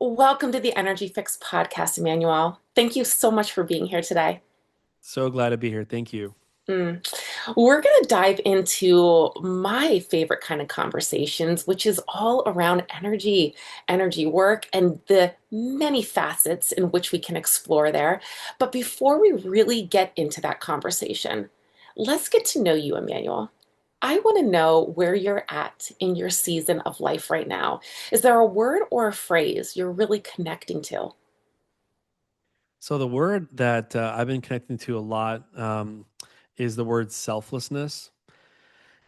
Welcome to the Energy Fix podcast, Emmanuel. Thank you so much for being here today. So glad to be here. Thank you. Mm. We're going to dive into my favorite kind of conversations, which is all around energy, energy work, and the many facets in which we can explore there. But before we really get into that conversation, let's get to know you, Emmanuel. I want to know where you're at in your season of life right now. Is there a word or a phrase you're really connecting to? So the word that I've been connecting to a lot is the word selflessness.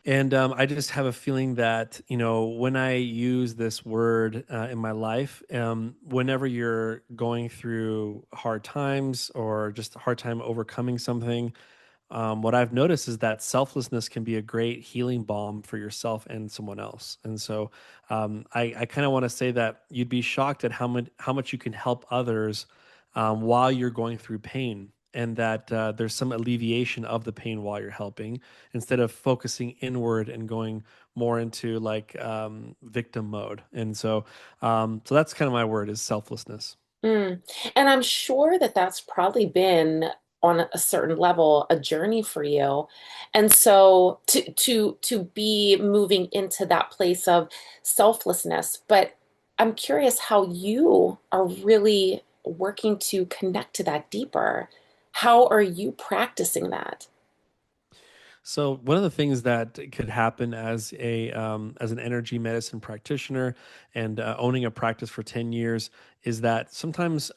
And I just have a feeling that, when I use this word in my life, whenever you're going through hard times or just a hard time overcoming something, what I've noticed is that selflessness can be a great healing balm for yourself and someone else. And so I kind of want to say that you'd be shocked at how much you can help others while you're going through pain. And that there's some alleviation of the pain while you're helping, instead of focusing inward and going more into like victim mode. And so that's kind of my word is selflessness. Mm. And I'm sure that that's probably been on a certain level a journey for you. And so to be moving into that place of selflessness, but I'm curious how you are really working to connect to that deeper. How are you practicing that? So one of the things that could happen as an energy medicine practitioner and owning a practice for 10 years is that sometimes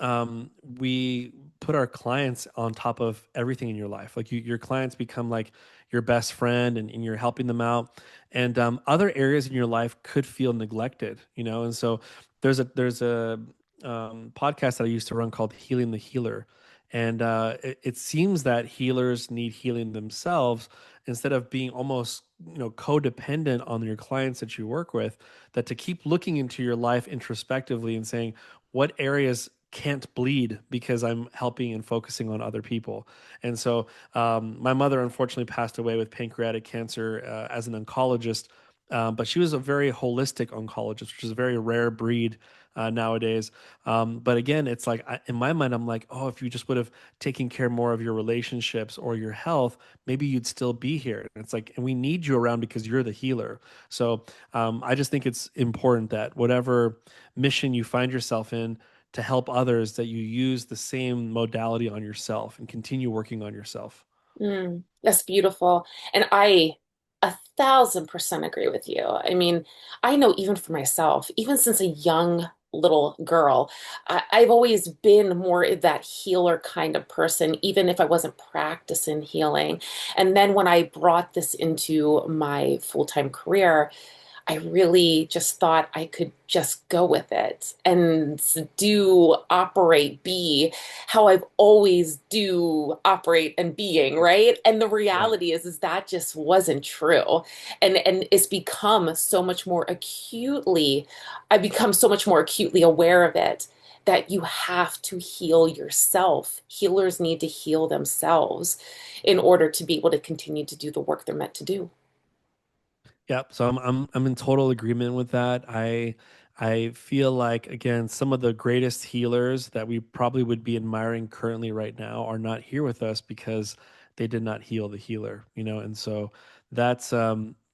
we put our clients on top of everything in your life. Like your clients become like your best friend, and you're helping them out, and other areas in your life could feel neglected. And so there's a podcast that I used to run called Healing the Healer. And it seems that healers need healing themselves, instead of being almost codependent on your clients that you work with, that to keep looking into your life introspectively and saying what areas can't bleed because I'm helping and focusing on other people. And so my mother unfortunately passed away with pancreatic cancer as an oncologist, but she was a very holistic oncologist, which is a very rare breed nowadays. But again, it's like in my mind, I'm like, oh, if you just would have taken care more of your relationships or your health, maybe you'd still be here. And it's like, and we need you around because you're the healer. So I just think it's important that whatever mission you find yourself in, to help others, that you use the same modality on yourself and continue working on yourself. That's beautiful. And I 1,000% agree with you. I mean, I know even for myself, even since a young little girl, I've always been more that healer kind of person, even if I wasn't practicing healing. And then when I brought this into my full-time career, I really just thought I could just go with it and do, operate, be how I've always do operate and being, right? And the Right. reality is that just wasn't true. And it's become so much more acutely, I've become so much more acutely aware of it that you have to heal yourself. Healers need to heal themselves in order to be able to continue to do the work they're meant to do. Yep. So I'm in total agreement with that. I feel like, again, some of the greatest healers that we probably would be admiring currently right now are not here with us because they did not heal the healer. And so that's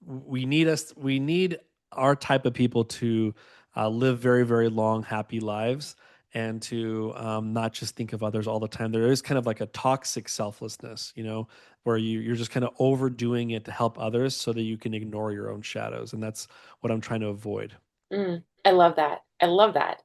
we need our type of people to live very, very long, happy lives, and to not just think of others all the time. There is kind of like a toxic selflessness, where you're just kind of overdoing it to help others so that you can ignore your own shadows. And that's what I'm trying to avoid. I love that. I love that.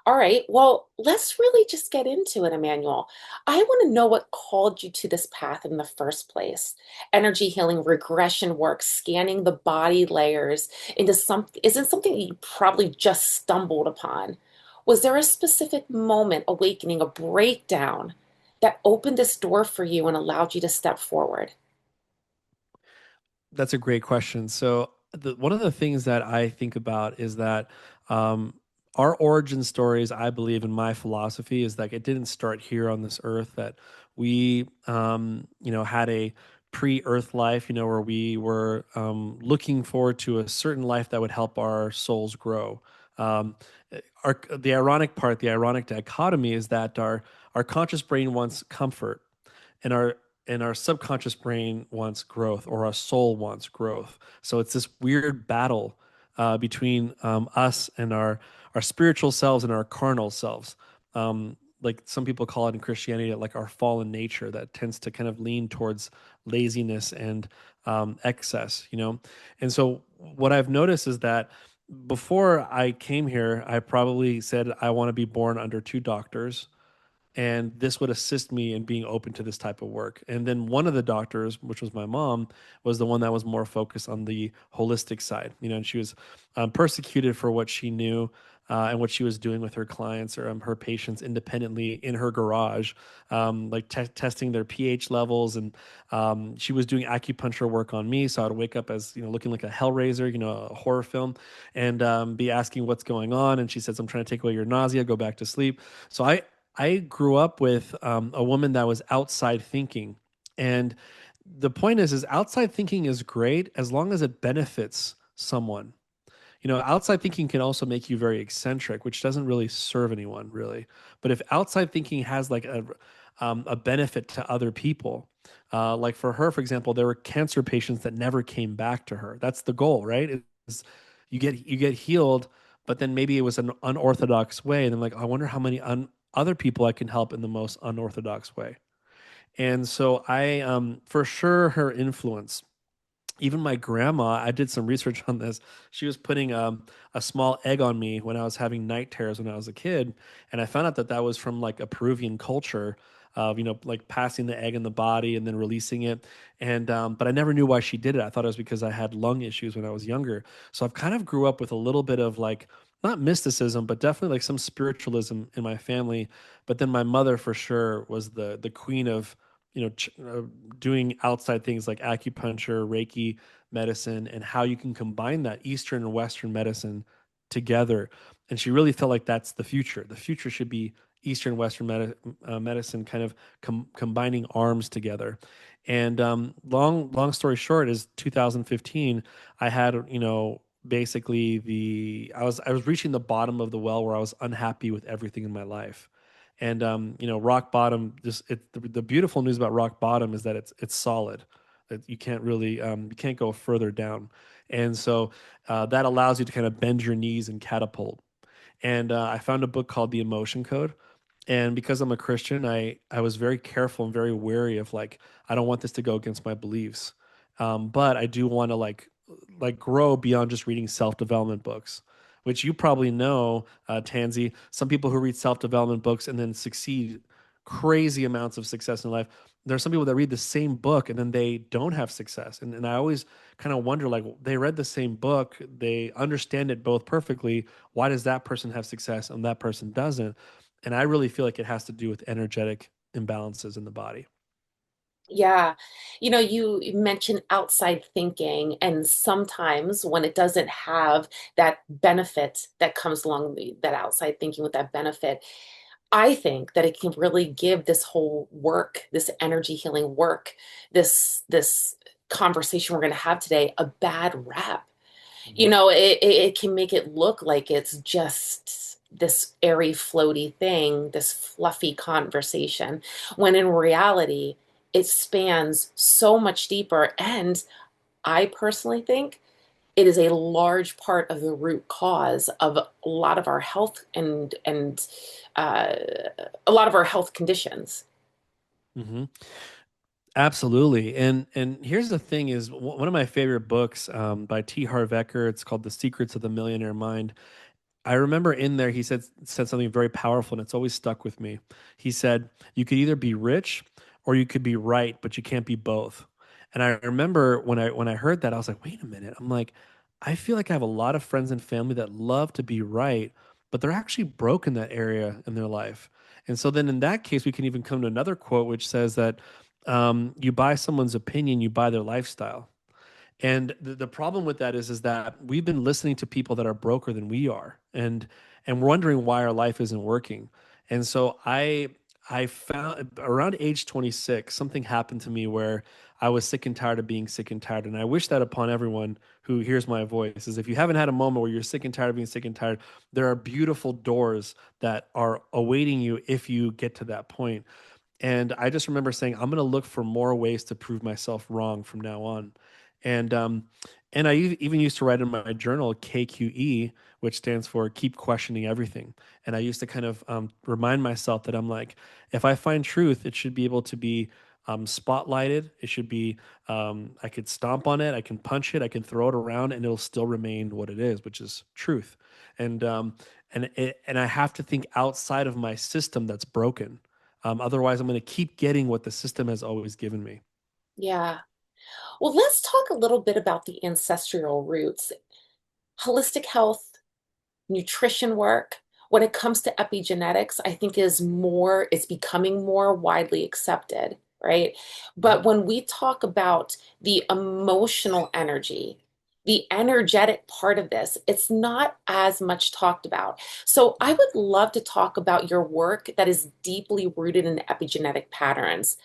All right. Well, let's really just get into it, Emmanuel. I want to know what called you to this path in the first place. Energy healing, regression work, scanning the body layers into something isn't something that you probably just stumbled upon. Was there a specific moment, awakening, a breakdown that opened this door for you and allowed you to step forward? That's a great question. So, one of the things that I think about is that um, our origin stories, I believe in my philosophy, is like it didn't start here on this earth, that we, had a pre-earth life, where we were looking forward to a certain life that would help our souls grow. Um, the ironic part, the ironic dichotomy is that our conscious brain wants comfort, and our subconscious brain wants growth, or our soul wants growth. So it's this weird battle between us and our spiritual selves and our carnal selves. Like some people call it in Christianity, like our fallen nature that tends to kind of lean towards laziness and excess, you know? And so what I've noticed is that before I came here, I probably said I want to be born under two doctors, and this would assist me in being open to this type of work. And then one of the doctors, which was my mom, was the one that was more focused on the holistic side, you know, and she was persecuted for what she knew. And what she was doing with her clients or her patients independently in her garage, like testing their pH levels, and she was doing acupuncture work on me. So I'd wake up as, you know, looking like a hellraiser, you know, a horror film, and be asking what's going on. And she says, "I'm trying to take away your nausea. Go back to sleep." So I grew up with a woman that was outside thinking, and the point is outside thinking is great as long as it benefits someone. You know, outside thinking can also make you very eccentric, which doesn't really serve anyone really. But if outside thinking has like a benefit to other people, like for her, for example, there were cancer patients that never came back to her. That's the goal, right? Is you get healed, but then maybe it was an unorthodox way, and then like I wonder how many other people I can help in the most unorthodox way. And so I, for sure, her influence. Even my grandma, I did some research on this. She was putting a small egg on me when I was having night terrors when I was a kid, and I found out that that was from like a Peruvian culture of, you know, like passing the egg in the body and then releasing it. And but I never knew why she did it. I thought it was because I had lung issues when I was younger. So I've kind of grew up with a little bit of like not mysticism, but definitely like some spiritualism in my family. But then my mother for sure was the queen of, you know, doing outside things like acupuncture, Reiki medicine, and how you can combine that Eastern and Western medicine together. And she really felt like that's the future. The future should be Eastern Western medicine kind of combining arms together. And long story short is 2015. I had, you know, basically I was reaching the bottom of the well where I was unhappy with everything in my life. And you know, rock bottom. Just the beautiful news about rock bottom is that it's solid. That you can't really you can't go further down, and so that allows you to kind of bend your knees and catapult. And I found a book called The Emotion Code. And because I'm a Christian, I was very careful and very wary of like I don't want this to go against my beliefs, but I do want to like grow beyond just reading self development books, which you probably know, Tansy. Some people who read self development books and then succeed crazy amounts of success in life. There are some people that read the same book and then they don't have success. And I always kind of wonder like, they read the same book, they understand it both perfectly. Why does that person have success and that person doesn't? And I really feel like it has to do with energetic imbalances in the body. Yeah. You know, you mentioned outside thinking, and sometimes when it doesn't have that benefit that comes along that outside thinking with that benefit, I think that it can really give this whole work, this energy healing work, this conversation we're going to have today a bad rap. You Mhm. know, it can make it look like it's just this airy, floaty thing, this fluffy conversation, when in reality, it spans so much deeper. And I personally think it is a large part of the root cause of a lot of our health and uh, a lot of our health conditions. Hmm. Absolutely. And here's the thing is one of my favorite books by T. Harv Eker, it's called The Secrets of the Millionaire Mind. I remember in there he said something very powerful, and it's always stuck with me. He said, "You could either be rich or you could be right, but you can't be both." And I remember when I heard that, I was like, "Wait a minute." I'm like, I feel like I have a lot of friends and family that love to be right, but they're actually broke in that area in their life. And so then in that case, we can even come to another quote which says that you buy someone's opinion, you buy their lifestyle. And the problem with that is that we've been listening to people that are broker than we are, and wondering why our life isn't working. And so I found around age 26, something happened to me where I was sick and tired of being sick and tired. And I wish that upon everyone who hears my voice is if you haven't had a moment where you're sick and tired of being sick and tired, there are beautiful doors that are awaiting you if you get to that point. And I just remember saying, I'm going to look for more ways to prove myself wrong from now on. And even used to write in my journal KQE, which stands for keep questioning everything. And I used to kind of remind myself that I'm like, if I find truth, it should be able to be spotlighted. It should be, I could stomp on it, I can punch it, I can throw it around, and it'll still remain what it is, which is truth. And and I have to think outside of my system that's broken. Otherwise, I'm going to keep getting what the system has always given me. Yeah. Well, let's talk a little bit about the ancestral roots. Holistic health, nutrition work, when it comes to epigenetics, I think is becoming more widely accepted, right? Mhm. But when we talk about the emotional energy, the energetic part of this, it's not as much talked about. So I would love to talk about your work that is deeply rooted in epigenetic patterns.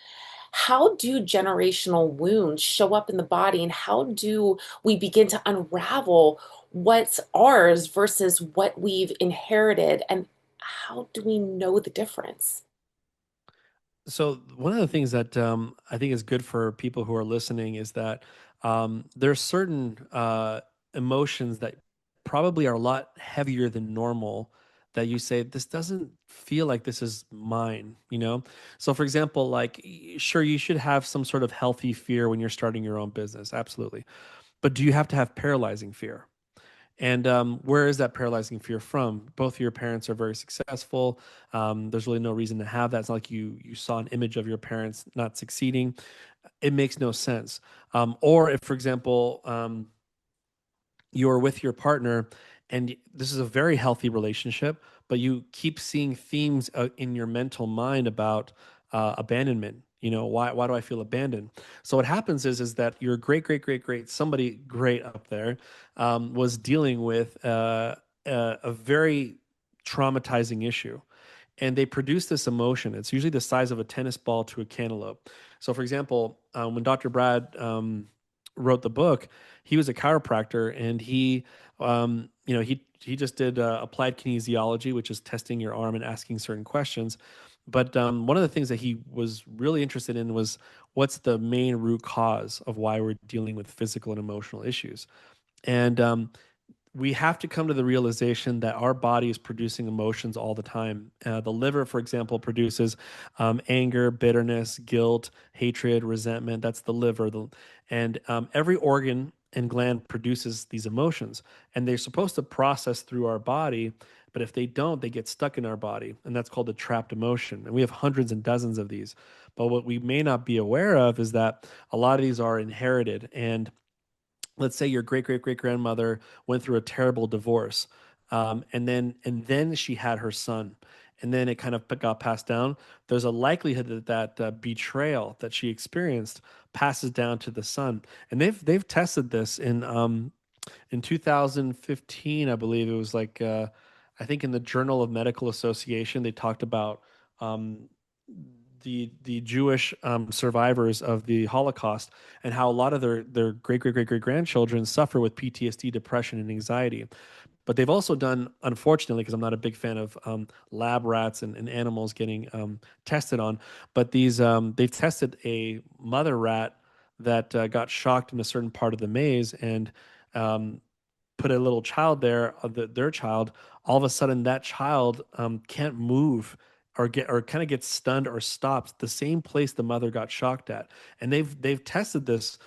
How do generational wounds show up in the body, and how do we begin to unravel what's ours versus what we've inherited? And how do we know the difference? So one of the things that I think is good for people who are listening is that there's certain emotions that probably are a lot heavier than normal that you say this doesn't feel like this is mine, you know. So for example, like sure you should have some sort of healthy fear when you're starting your own business, absolutely, but do you have to have paralyzing fear? And where is that paralyzing fear from? Both of your parents are very successful. There's really no reason to have that. It's not like you saw an image of your parents not succeeding. It makes no sense. Or if, for example, you're with your partner and this is a very healthy relationship, but you keep seeing themes in your mental mind about abandonment. You know, why do I feel abandoned? So what happens is that your great somebody great up there was dealing with a very traumatizing issue, and they produce this emotion. It's usually the size of a tennis ball to a cantaloupe. So, for example, when Dr. Brad wrote the book, he was a chiropractor, and he just did applied kinesiology, which is testing your arm and asking certain questions. But one of the things that he was really interested in was what's the main root cause of why we're dealing with physical and emotional issues. And we have to come to the realization that our body is producing emotions all the time. The liver, for example, produces anger, bitterness, guilt, hatred, resentment. That's the liver. And every organ and gland produces these emotions, and they're supposed to process through our body. But if they don't, they get stuck in our body, and that's called a trapped emotion. And we have hundreds and dozens of these. But what we may not be aware of is that a lot of these are inherited. And let's say your great grandmother went through a terrible divorce, and then she had her son, and then it kind of got passed down. There's a likelihood that betrayal that she experienced passes down to the son, and they've tested this in 2015, I believe it was like I think in the Journal of Medical Association they talked about um, the Jewish survivors of the Holocaust and how a lot of their great grandchildren suffer with PTSD, depression, and anxiety. But they've also done, unfortunately, because I'm not a big fan of lab rats and animals getting tested on, but they've tested a mother rat that got shocked in a certain part of the maze and um, put a little child there, their child. All of a sudden, that child can't move or kind of gets stunned or stopped the same place the mother got shocked at. And they've tested this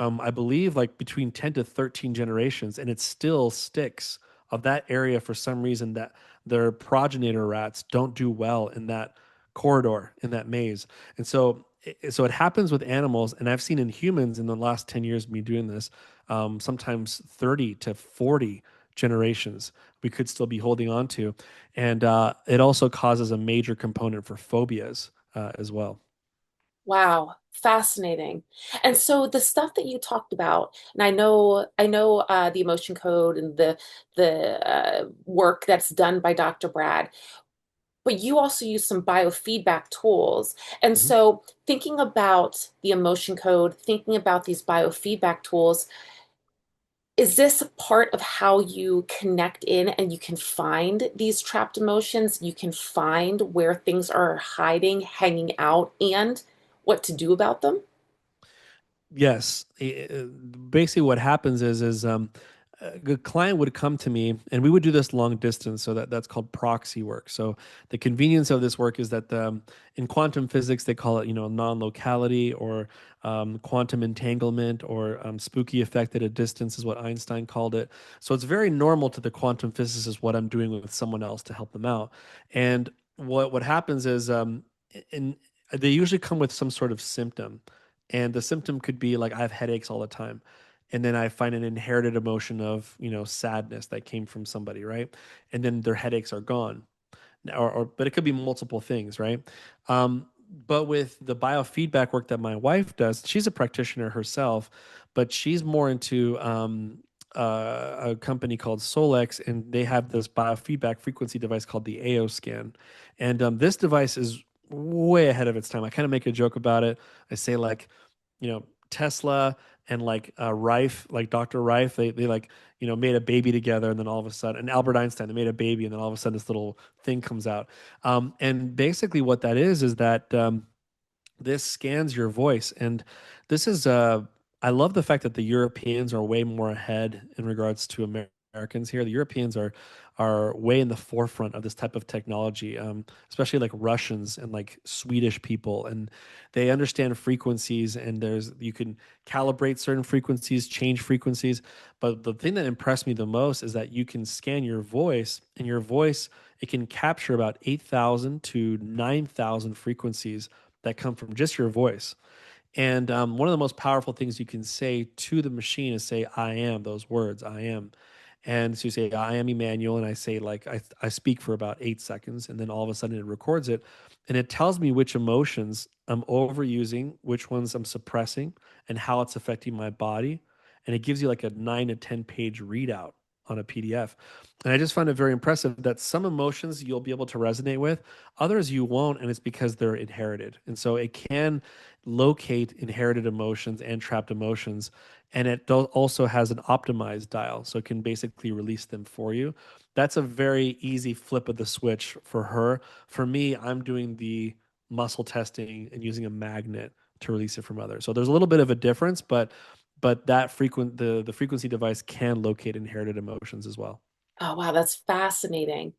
I believe like between 10 to 13 generations, and it still sticks of that area for some reason that their progenitor rats don't do well in that corridor, in that maze. And so it happens with animals, and I've seen in humans in the last 10 years of me doing this, sometimes 30 to 40 generations we could still be holding on to. And it also causes a major component for phobias as well. Wow, fascinating. And so the stuff that you talked about, and I know the emotion code and the work that's done by Dr. Brad. but you also use some biofeedback tools. And Mhm. so, thinking about the emotion code, thinking about these biofeedback tools, is this part of how you connect in and you can find these trapped emotions? You can find where things are hiding, hanging out, and what to do about them? Yes. Basically, what happens is a client would come to me, and we would do this long distance. So that's called proxy work. So the convenience of this work is that in quantum physics they call it non-locality or quantum entanglement or spooky effect at a distance is what Einstein called it. So it's very normal to the quantum physicists what I'm doing with someone else to help them out. And what happens is in they usually come with some sort of symptom, and the symptom could be like I have headaches all the time, and then I find an inherited emotion of sadness that came from somebody, right? And then their headaches are gone, or but it could be multiple things, right? um, but with the biofeedback work that my wife does, she's a practitioner herself, but she's more into a company called Solex, and they have this biofeedback frequency device called the AO scan. And this device is way ahead of its time. I kind of make a joke about it. I say like, Tesla and like Rife, like Dr. Rife, they like made a baby together, and then all of a sudden, and Albert Einstein, they made a baby, and then all of a sudden this little thing comes out. And basically, what that is that this scans your voice, and this is I love the fact that the Europeans are way more ahead in regards to Americans here. The Europeans are way in the forefront of this type of technology, especially like Russians and like Swedish people, and they understand frequencies. And you can calibrate certain frequencies, change frequencies. But the thing that impressed me the most is that you can scan your voice, and your voice, it can capture about 8,000 to 9,000 frequencies that come from just your voice. And one of the most powerful things you can say to the machine is say, I am, those words, I am. And so you say, I am Emmanuel. And I say, like, I speak for about 8 seconds. And then all of a sudden it records it. And it tells me which emotions I'm overusing, which ones I'm suppressing, and how it's affecting my body. And it gives you like a 9 to 10 page readout on a PDF. And I just find it very impressive that some emotions you'll be able to resonate with, others you won't. And it's because they're inherited. And so it can locate inherited emotions and trapped emotions. And it also has an optimized dial, so it can basically release them for you. That's a very easy flip of the switch for her. For me, I'm doing the muscle testing and using a magnet to release it from others. So there's a little bit of a difference, but that the frequency device can locate inherited emotions as well. Oh, wow, that's fascinating.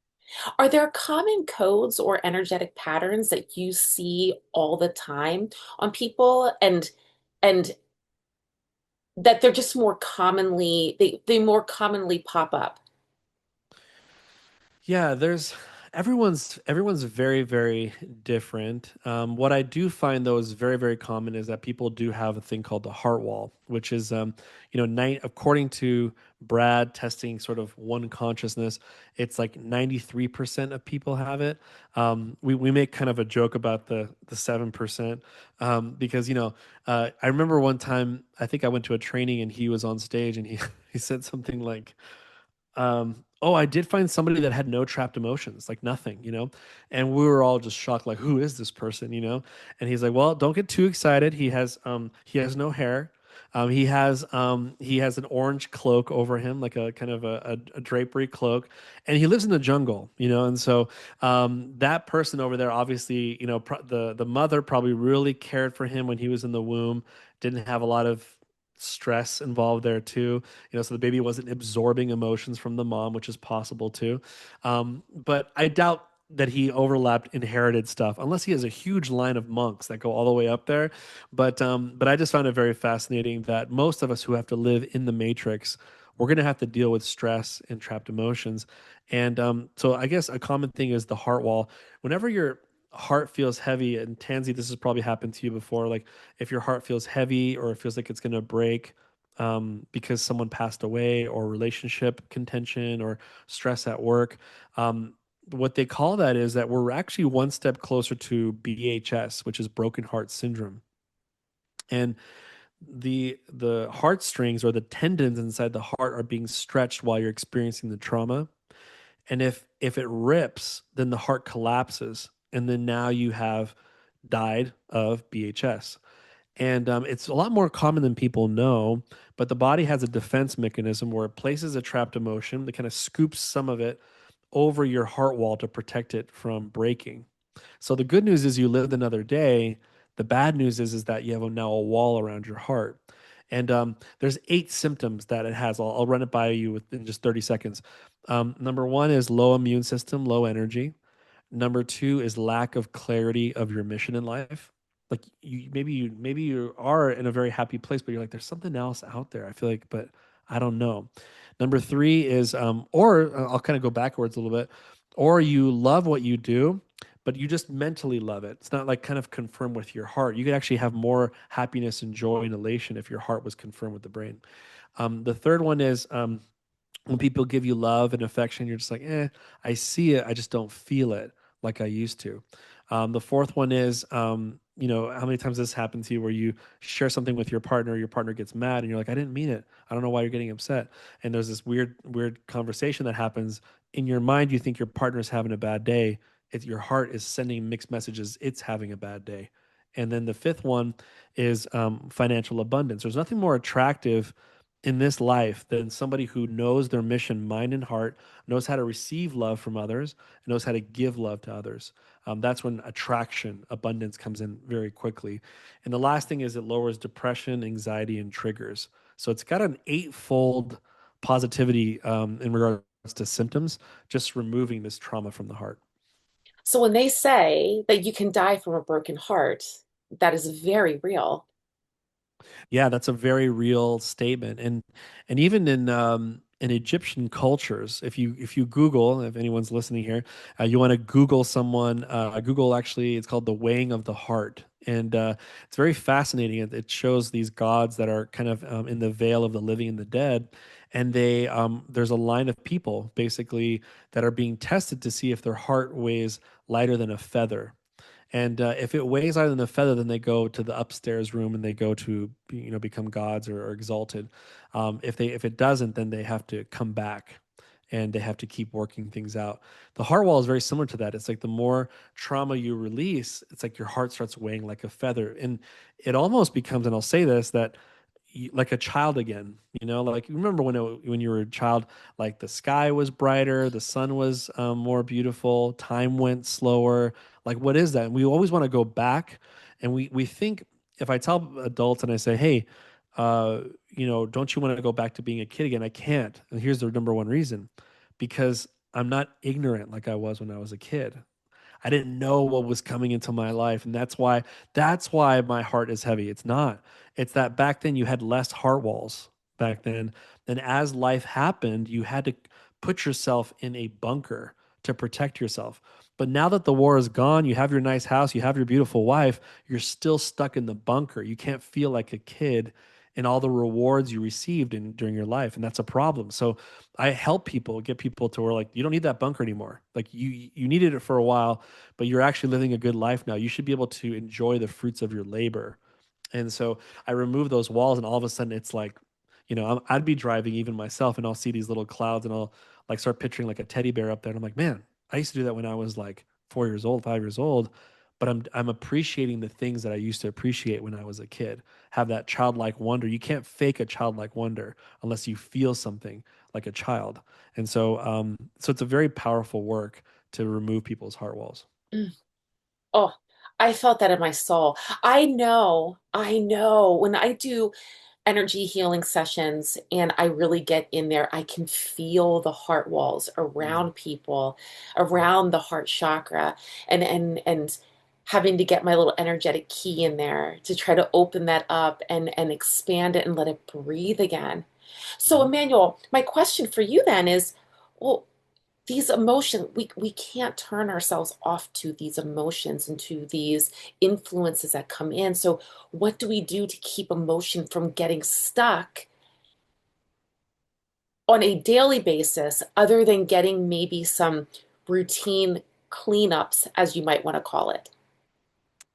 Are there common codes or energetic patterns that you see all the time on people, and that they're just more commonly they more commonly pop up? Yeah, there's everyone's very very different. What I do find though is very very common is that people do have a thing called the heart wall, which is according to Brad testing sort of one consciousness, it's like 93% of people have it. We make kind of a joke about the 7%, because I remember one time I think I went to a training and he was on stage and he he said something like, oh, I did find somebody that had no trapped emotions, like nothing, and we were all just shocked, like, who is this person, and he's like, well, don't get too excited. He has no hair. He has an orange cloak over him, like a kind of a drapery cloak, and he lives in the jungle, and so that person over there, obviously, the mother probably really cared for him when he was in the womb, didn't have a lot of stress involved there too, so the baby wasn't absorbing emotions from the mom, which is possible too. But I doubt that he overlapped inherited stuff unless he has a huge line of monks that go all the way up there. But I just found it very fascinating that most of us who have to live in the matrix, we're going to have to deal with stress and trapped emotions. And so I guess a common thing is the heart wall. Whenever your heart feels heavy, and Tansy, this has probably happened to you before, like if your heart feels heavy or it feels like it's going to break, because someone passed away, or relationship contention, or stress at work. What they call that is that we're actually one step closer to BHS, which is broken heart syndrome. And the heartstrings or the tendons inside the heart are being stretched while you're experiencing the trauma. And if it rips, then the heart collapses, and then now you have died of BHS. And it's a lot more common than people know, but the body has a defense mechanism where it places a trapped emotion that kind of scoops some of it over your heart wall to protect it from breaking. So the good news is you lived another day. The bad news is that you have now a wall around your heart. And there's 8 symptoms that it has. I'll run it by you within just 30 seconds. Number one is low immune system, low energy. Number two is lack of clarity of your mission in life. Like you are in a very happy place, but you're like, there's something else out there. I feel like, but I don't know. Number three is, or I'll kind of go backwards a little bit, or you love what you do, but you just mentally love it. It's not like kind of confirmed with your heart. You could actually have more happiness and joy and elation if your heart was confirmed with the brain. The third one is when people give you love and affection, you're just like, I see it, I just don't feel it like I used to. The fourth one is, how many times this happened to you where you share something with your partner gets mad, and you're like, I didn't mean it. I don't know why you're getting upset. And there's this weird conversation that happens in your mind. You think your partner's having a bad day. Your heart is sending mixed messages. It's having a bad day. And then the fifth one is financial abundance. There's nothing more attractive in this life than somebody who knows their mission, mind and heart, knows how to receive love from others, and knows how to give love to others. That's when attraction, abundance comes in very quickly. And the last thing is it lowers depression, anxiety, and triggers. So it's got an eightfold positivity in regards to symptoms, just removing this trauma from the heart. So when they say that you can die from a broken heart, that is very real. Yeah, that's a very real statement, and even in Egyptian cultures, if you Google, if anyone's listening here, you want to Google someone. Google actually, it's called the weighing of the heart, and it's very fascinating. It shows these gods that are kind of in the veil of the living and the dead, and there's a line of people basically that are being tested to see if their heart weighs lighter than a feather. And if it weighs higher than a feather, then they go to the upstairs room and they go to become gods or exalted. If it doesn't, then they have to come back and they have to keep working things out. The heart wall is very similar to that. It's like the more trauma you release, it's like your heart starts weighing like a feather, and it almost becomes. And I'll say this that like a child again, like you remember when you were a child, like the sky was brighter, the sun was more beautiful, time went slower. Like what is that? And we always want to go back, and we think, if I tell adults and I say, hey, don't you want to go back to being a kid again? I can't. And here's the number one reason: because I'm not ignorant like I was when I was a kid. I didn't know what was coming into my life, and that's why my heart is heavy. It's not. It's that back then you had less heart walls back then. And as life happened, you had to put yourself in a bunker to protect yourself. But now that the war is gone, you have your nice house, you have your beautiful wife, you're still stuck in the bunker. You can't feel like a kid in all the rewards you received during your life, and that's a problem. So I help people get people to where like you don't need that bunker anymore. Like you needed it for a while, but you're actually living a good life now. You should be able to enjoy the fruits of your labor. And so I remove those walls, and all of a sudden it's like, I'd be driving even myself, and I'll see these little clouds, and I'll like start picturing like a teddy bear up there, and I'm like, man, I used to do that when I was like 4 years old, 5 years old. But I'm appreciating the things that I used to appreciate when I was a kid. Have that childlike wonder. You can't fake a childlike wonder unless you feel something like a child. And so it's a very powerful work to remove people's heart walls. Mm. Oh, I felt that in my soul. I know when I do energy healing sessions and I really get in there, I can feel the heart walls Mm. around people, around the heart chakra, and having to get my little energetic key in there to try to open that up and expand it and let it breathe again. So, Mhm. Emmanuel, my question for you then is, well, these emotions, we can't turn ourselves off to these emotions and to these influences that come in. So what do we do to keep emotion from getting stuck on a daily basis other than getting maybe some routine cleanups, as you might want to call it?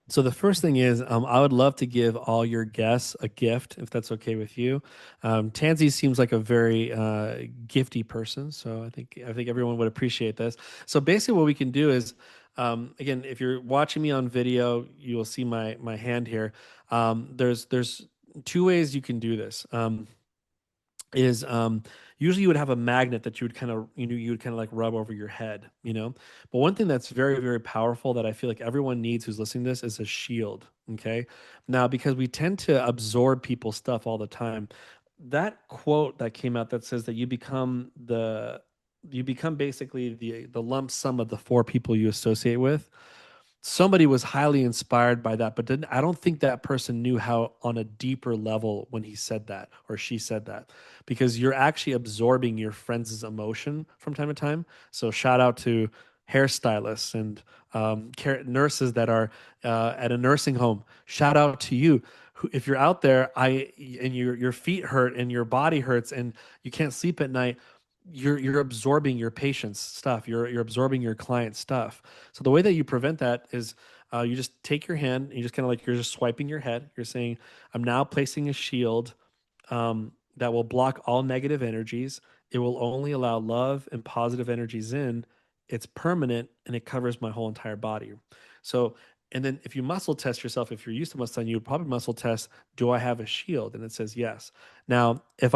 So the first thing is, I would love to give all your guests a gift, if that's okay with you. Tansy seems like a very gifty person, so I think everyone would appreciate this. So basically, what we can do is, again, if you're watching me on video, you will see my hand here. There's two ways you can do this. Is Usually you would have a magnet that you would kind of you would kind of like rub over your head, but one thing that's very, very powerful that I feel like everyone needs who's listening to this is a shield. Okay, now because we tend to absorb people's stuff all the time, that quote that came out that says that you become basically the lump sum of the four people you associate with. Somebody was highly inspired by that, but I don't think that person knew how on a deeper level when he said that or she said that, because you're actually absorbing your friend's emotion from time to time. So shout out to hairstylists and nurses that are at a nursing home. Shout out to you. If you're out there, and your feet hurt and your body hurts and you can't sleep at night, you're absorbing your patient's stuff. You're absorbing your client's stuff. So the way that you prevent that is you just take your hand and you just kind of like you're just swiping your head. You're saying, "I'm now placing a shield that will block all negative energies. It will only allow love and positive energies in. It's permanent and it covers my whole entire body." So, and then if you muscle test yourself, if you're used to muscle, you would probably muscle test, do I have a shield? And it says yes. Now, if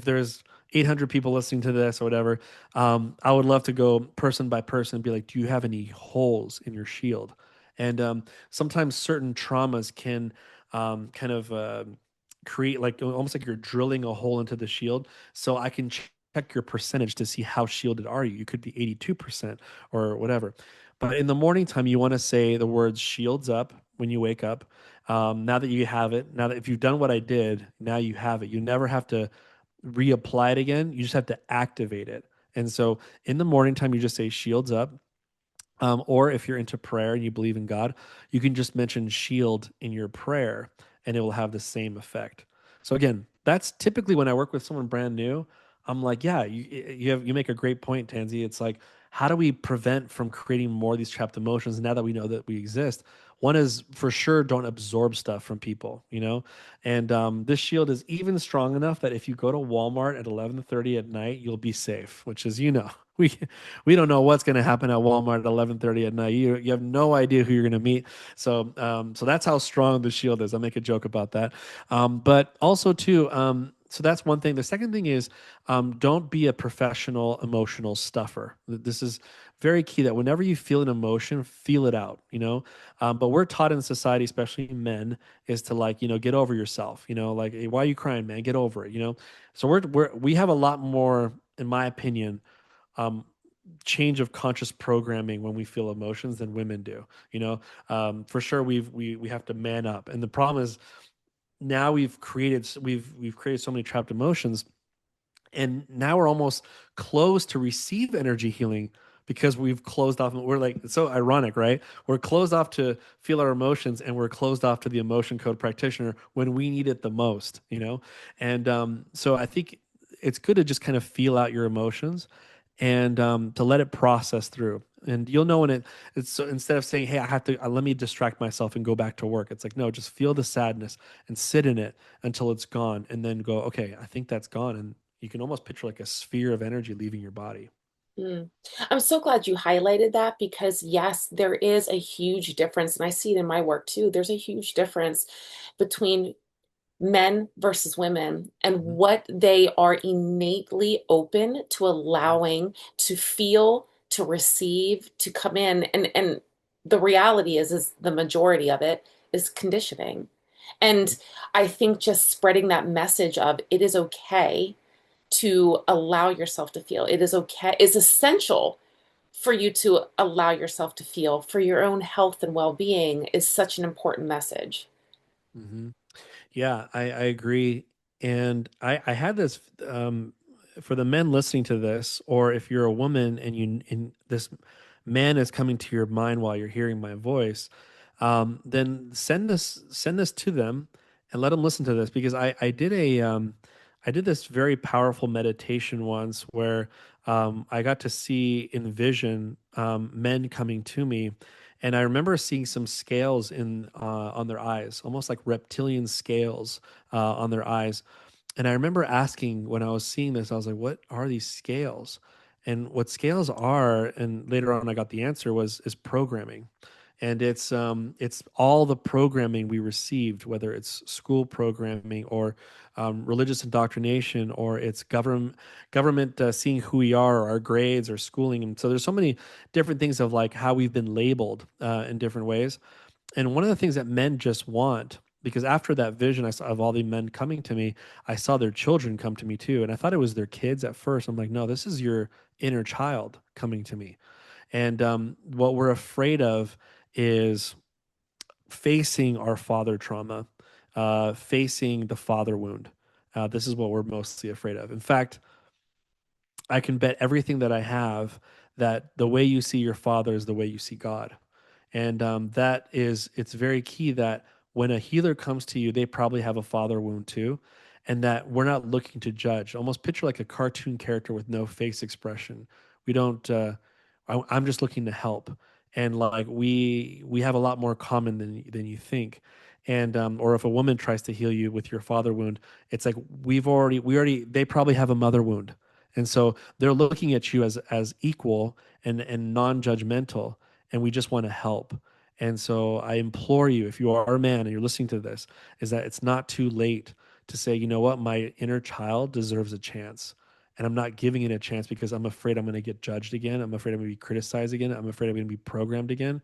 there's 800 people listening to this or whatever, I would love to go person by person and be like, do you have any holes in your shield? And sometimes certain traumas can kind of create like almost like you're drilling a hole into the shield. So I can check your percentage to see how shielded are you. You could be 82% or whatever. But in the morning time, you want to say the words shields up when you wake up. Now that you have it, now that if you've done what I did, now you have it. You never have to reapply it again. You just have to activate it. And so in the morning time, you just say shields up. Or if you're into prayer and you believe in God, you can just mention shield in your prayer and it will have the same effect. So again, that's typically when I work with someone brand new. I'm like, yeah, you make a great point, Tansy. It's like, how do we prevent from creating more of these trapped emotions now that we know that we exist? One is for sure don't absorb stuff from people, and this shield is even strong enough that if you go to Walmart at 11:30 at night, you'll be safe, which is, we we don't know what's going to happen at Walmart at 11:30 at night. You have no idea who you're going to meet. So that's how strong the shield is. I make a joke about that. But also too, so that's one thing. The second thing is, don't be a professional emotional stuffer. This is very key, that whenever you feel an emotion, feel it out, but we're taught in society, especially men, is to like, get over yourself, like, "Hey, why are you crying, man? Get over it," So we have a lot more, in my opinion, um, change of conscious programming when we feel emotions than women do. For sure, we have to man up, and the problem is now we've created so many trapped emotions, and now we're almost closed to receive energy healing because we've closed off. We're like, it's so ironic, right? We're closed off to feel our emotions and we're closed off to the emotion code practitioner when we need it the most. And so I think it's good to just kind of feel out your emotions and to let it process through. And you'll know when it's so, instead of saying, "Hey, I have to let me distract myself and go back to work," it's like, no, just feel the sadness and sit in it until it's gone, and then go, "Okay, I think that's gone," and you can almost picture like a sphere of energy leaving your body. Mm. I'm so glad you highlighted that because, yes, there is a huge difference. And I see it in my work too. There's a huge difference between men versus women and Mhm. what they are innately open to allowing to feel, to receive, to come in. And the reality is the majority of it is conditioning. And I think just spreading that message of it is okay to allow yourself to feel. It is okay. It's essential for you to allow yourself to feel for your own health and well-being is such an important message. Mhm. Yeah, I agree. And I had this for the men listening to this, or if you're a woman and this man is coming to your mind while you're hearing my voice, then send this to them and let them listen to this, because I did this very powerful meditation once where I got to see in vision men coming to me, And I remember seeing some scales in on their eyes, almost like reptilian scales on their eyes. And I remember asking when I was seeing this, I was like, "What are these scales?" And what scales are, and later on I got the answer was is programming, and it's all the programming we received, whether it's school programming or religious indoctrination, or it's government seeing who we are, or our grades, or schooling. And so there's so many different things of like how we've been labeled in different ways. And one of the things that men just want, because after that vision I saw of all the men coming to me, I saw their children come to me too. And I thought it was their kids at first. I'm like, no, this is your inner child coming to me. And what we're afraid of is facing our father trauma, facing the father wound. This is what we're mostly afraid of. In fact, I can bet everything that I have that the way you see your father is the way you see God. And that is, it's very key that when a healer comes to you, they probably have a father wound too. And that we're not looking to judge. Almost picture like a cartoon character with no face expression. We don't, I'm just looking to help. And like we have a lot more common than you think. And or if a woman tries to heal you with your father wound, it's like they probably have a mother wound. And so they're looking at you as equal and non-judgmental, and we just want to help. And so I implore you, if you are a man and you're listening to this, is that it's not too late to say, you know what, my inner child deserves a chance. And I'm not giving it a chance because I'm afraid I'm going to get judged again. I'm afraid I'm going to be criticized again. I'm afraid I'm going to be programmed again.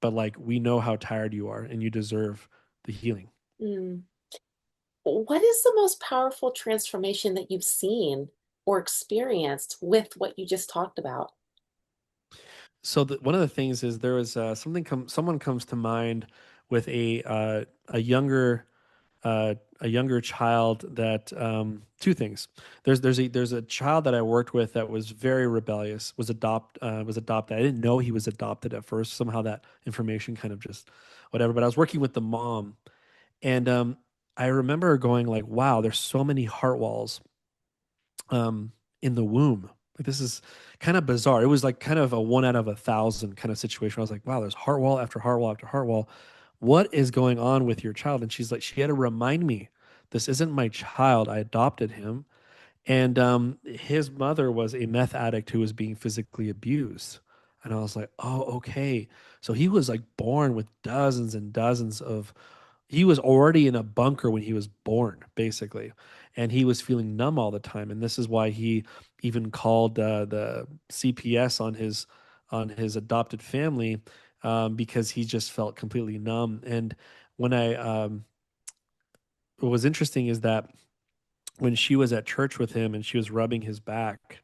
But like, we know how tired you are and you deserve the healing. Mm. What is the most powerful transformation that you've seen or experienced with what you just talked about? So one of the things is there was someone comes to mind with a younger a younger child that two things. There's a child that I worked with that was very rebellious, was adopted. I didn't know he was adopted at first. Somehow that information kind of just whatever. But I was working with the mom, and I remember going like, "Wow, there's so many heart walls in the womb." Like this is kind of bizarre. It was like kind of a 1 out of 1,000 kind of situation. I was like, wow, there's heart wall after heart wall after heart wall. What is going on with your child? And she's like, she had to remind me, this isn't my child. I adopted him. And his mother was a meth addict who was being physically abused. And I was like, oh, okay. So he was like born with dozens and dozens of, he was already in a bunker when he was born, basically. And he was feeling numb all the time. And this is why he even called the CPS on his adopted family because he just felt completely numb. And when what was interesting is that when she was at church with him and she was rubbing his back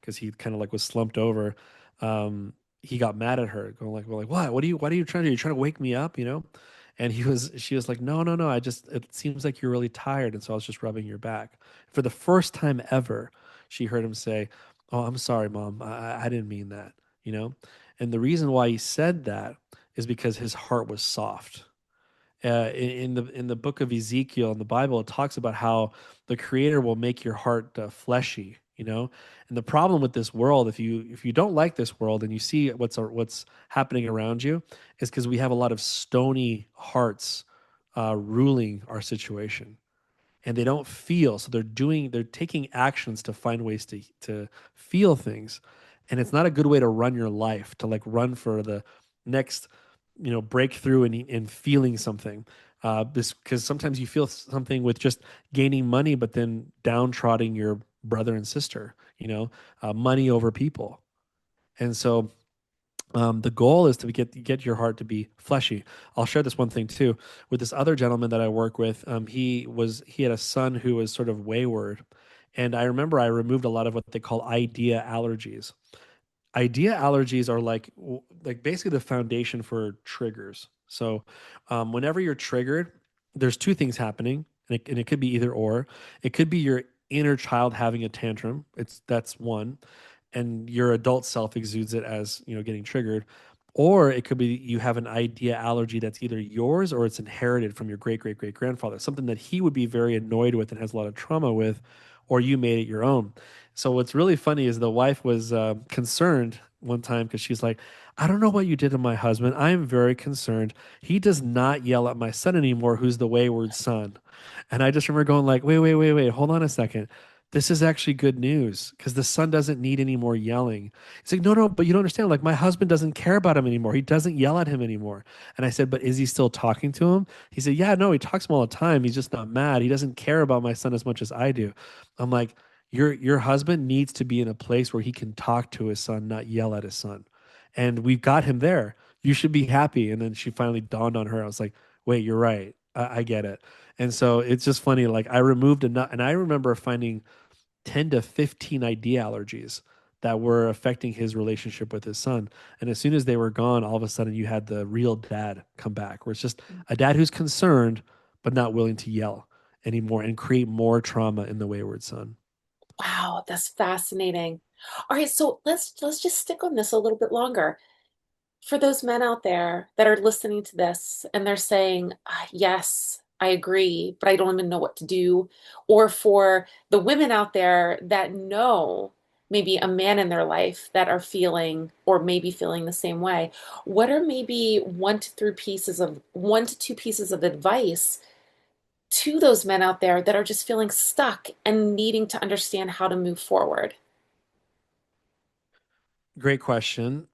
because he kind of like was slumped over, he got mad at her, going like, "Well, like what? What are you trying to do? You're trying to wake me up, you know?" And she was like, "No, no, no. It seems like you're really tired, and so I was just rubbing your back." For the first time ever, she heard him say, "Oh, I'm sorry, mom. I didn't mean that," you know. And the reason why he said that is because his heart was soft in the book of Ezekiel in the Bible, it talks about how the Creator will make your heart fleshy. You know, and the problem with this world, if you don't like this world and you see what's happening around you, is because we have a lot of stony hearts ruling our situation and they don't feel, so they're taking actions to find ways to feel things, and it's not a good way to run your life, to like run for the next breakthrough in feeling something, this because sometimes you feel something with just gaining money but then downtrodden your brother and sister, money over people. And so the goal is to get your heart to be fleshy. I'll share this one thing too with this other gentleman that I work with. He had a son who was sort of wayward, and I remember I removed a lot of what they call idea allergies. Idea allergies are like basically the foundation for triggers. So whenever you're triggered, there's two things happening, and it could be either or. It could be your inner child having a tantrum. That's one, and your adult self exudes it as getting triggered. Or it could be you have an idea allergy that's either yours or it's inherited from your great great great grandfather, something that he would be very annoyed with and has a lot of trauma with, or you made it your own. So what's really funny is the wife was concerned one time because she's like, I don't know what you did to my husband. I am very concerned. He does not yell at my son anymore, who's the wayward son. And I just remember going like, wait, hold on a second. This is actually good news because the son doesn't need any more yelling. He's like, no, but you don't understand. Like, my husband doesn't care about him anymore. He doesn't yell at him anymore. And I said, but is he still talking to him? He said, yeah, no, he talks to him all the time. He's just not mad. He doesn't care about my son as much as I do. I'm like, your husband needs to be in a place where he can talk to his son, not yell at his son. And we've got him there. You should be happy. And then she finally dawned on her. I was like, wait, you're right. I get it. And so it's just funny. Like, I removed enough, and I remember finding 10 to 15 idea allergies that were affecting his relationship with his son. And as soon as they were gone, all of a sudden you had the real dad come back, where it's just a dad who's concerned, but not willing to yell anymore and create more trauma in the wayward son. Wow, that's fascinating. All right, so let's just stick on this a little bit longer. For those men out there that are listening to this and they're saying, "Ah, yes, I agree, but I don't even know what to do." Or for the women out there that know maybe a man in their life that are feeling or maybe feeling the same way, what are maybe one to two pieces of advice to those men out there that are just feeling stuck and needing to understand how to move forward? Great question.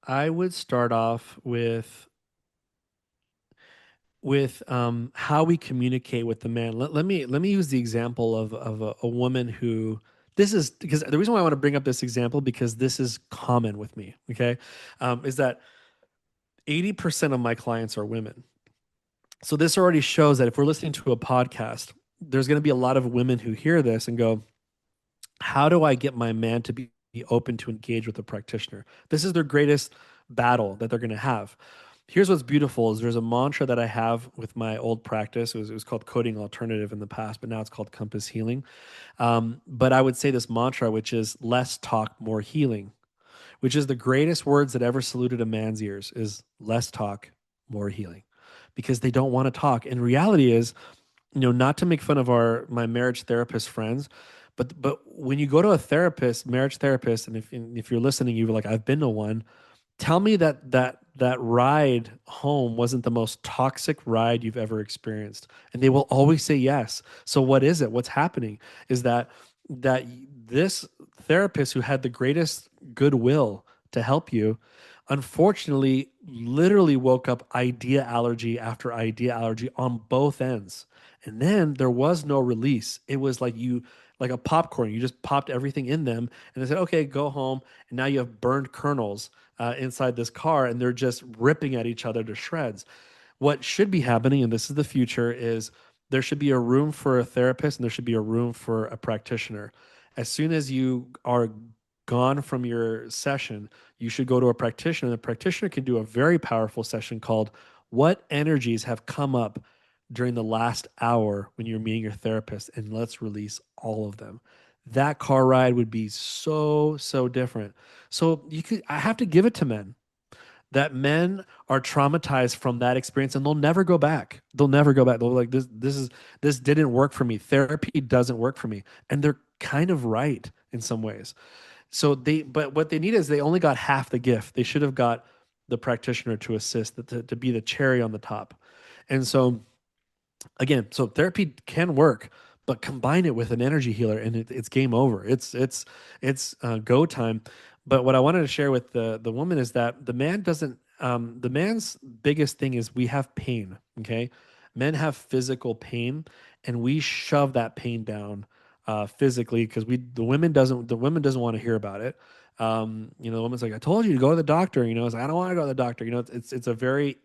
I would start off with how we communicate with the man. Let me use the example of a woman who, this is because the reason why I want to bring up this example, because this is common with me. Okay, is that 80% of my clients are women. So this already shows that if we're listening to a podcast, there's going to be a lot of women who hear this and go, how do I get my man to be open to engage with a practitioner? This is their greatest battle that they're going to have. Here's what's beautiful is there's a mantra that I have with my old practice. It was called coding alternative in the past, but now it's called compass healing. But I would say this mantra, which is less talk, more healing, which is the greatest words that ever saluted a man's ears, is less talk, more healing, because they don't want to talk. And reality is, not to make fun of our my marriage therapist friends, but when you go to a therapist, marriage therapist, and if you're listening, you're like, I've been to one. Tell me that ride home wasn't the most toxic ride you've ever experienced, and they will always say yes. So what is it? What's happening is that this therapist who had the greatest goodwill to help you, unfortunately, literally woke up idea allergy after idea allergy on both ends. And then there was no release. It was like like a popcorn. You just popped everything in them, and they said, "Okay, go home." And now you have burned kernels inside this car, and they're just ripping at each other to shreds. What should be happening, and this is the future, is there should be a room for a therapist and there should be a room for a practitioner. As soon as you are gone from your session, you should go to a practitioner. The practitioner can do a very powerful session called "What Energies Have Come Up During the Last Hour When You're Meeting Your Therapist, and let's release all of them." That car ride would be so different. So I have to give it to men that men are traumatized from that experience and they'll never go back. They'll never go back. They'll be like, this didn't work for me. Therapy doesn't work for me. And they're kind of right in some ways. But what they need is they only got half the gift. They should have got the practitioner to assist, to be the cherry on the top. And so again, so therapy can work, but combine it with an energy healer, and it's game over. It's go time. But what I wanted to share with the woman is that the man doesn't. The man's biggest thing is we have pain. Okay, men have physical pain, and we shove that pain down physically because we the women doesn't want to hear about it. The woman's like, I told you to go to the doctor. It's like, I don't want to go to the doctor. It's a very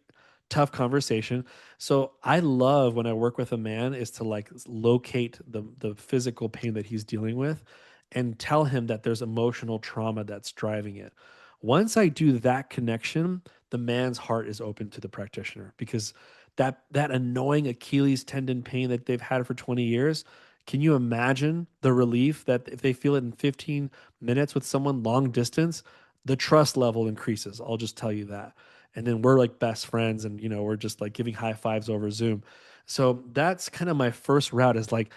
tough conversation. So I love when I work with a man is to like locate the physical pain that he's dealing with and tell him that there's emotional trauma that's driving it. Once I do that connection, the man's heart is open to the practitioner because that annoying Achilles tendon pain that they've had for 20 years, can you imagine the relief that if they feel it in 15 minutes with someone long distance, the trust level increases. I'll just tell you that. And then we're like best friends and we're just like giving high fives over Zoom. So that's kind of my first route is like,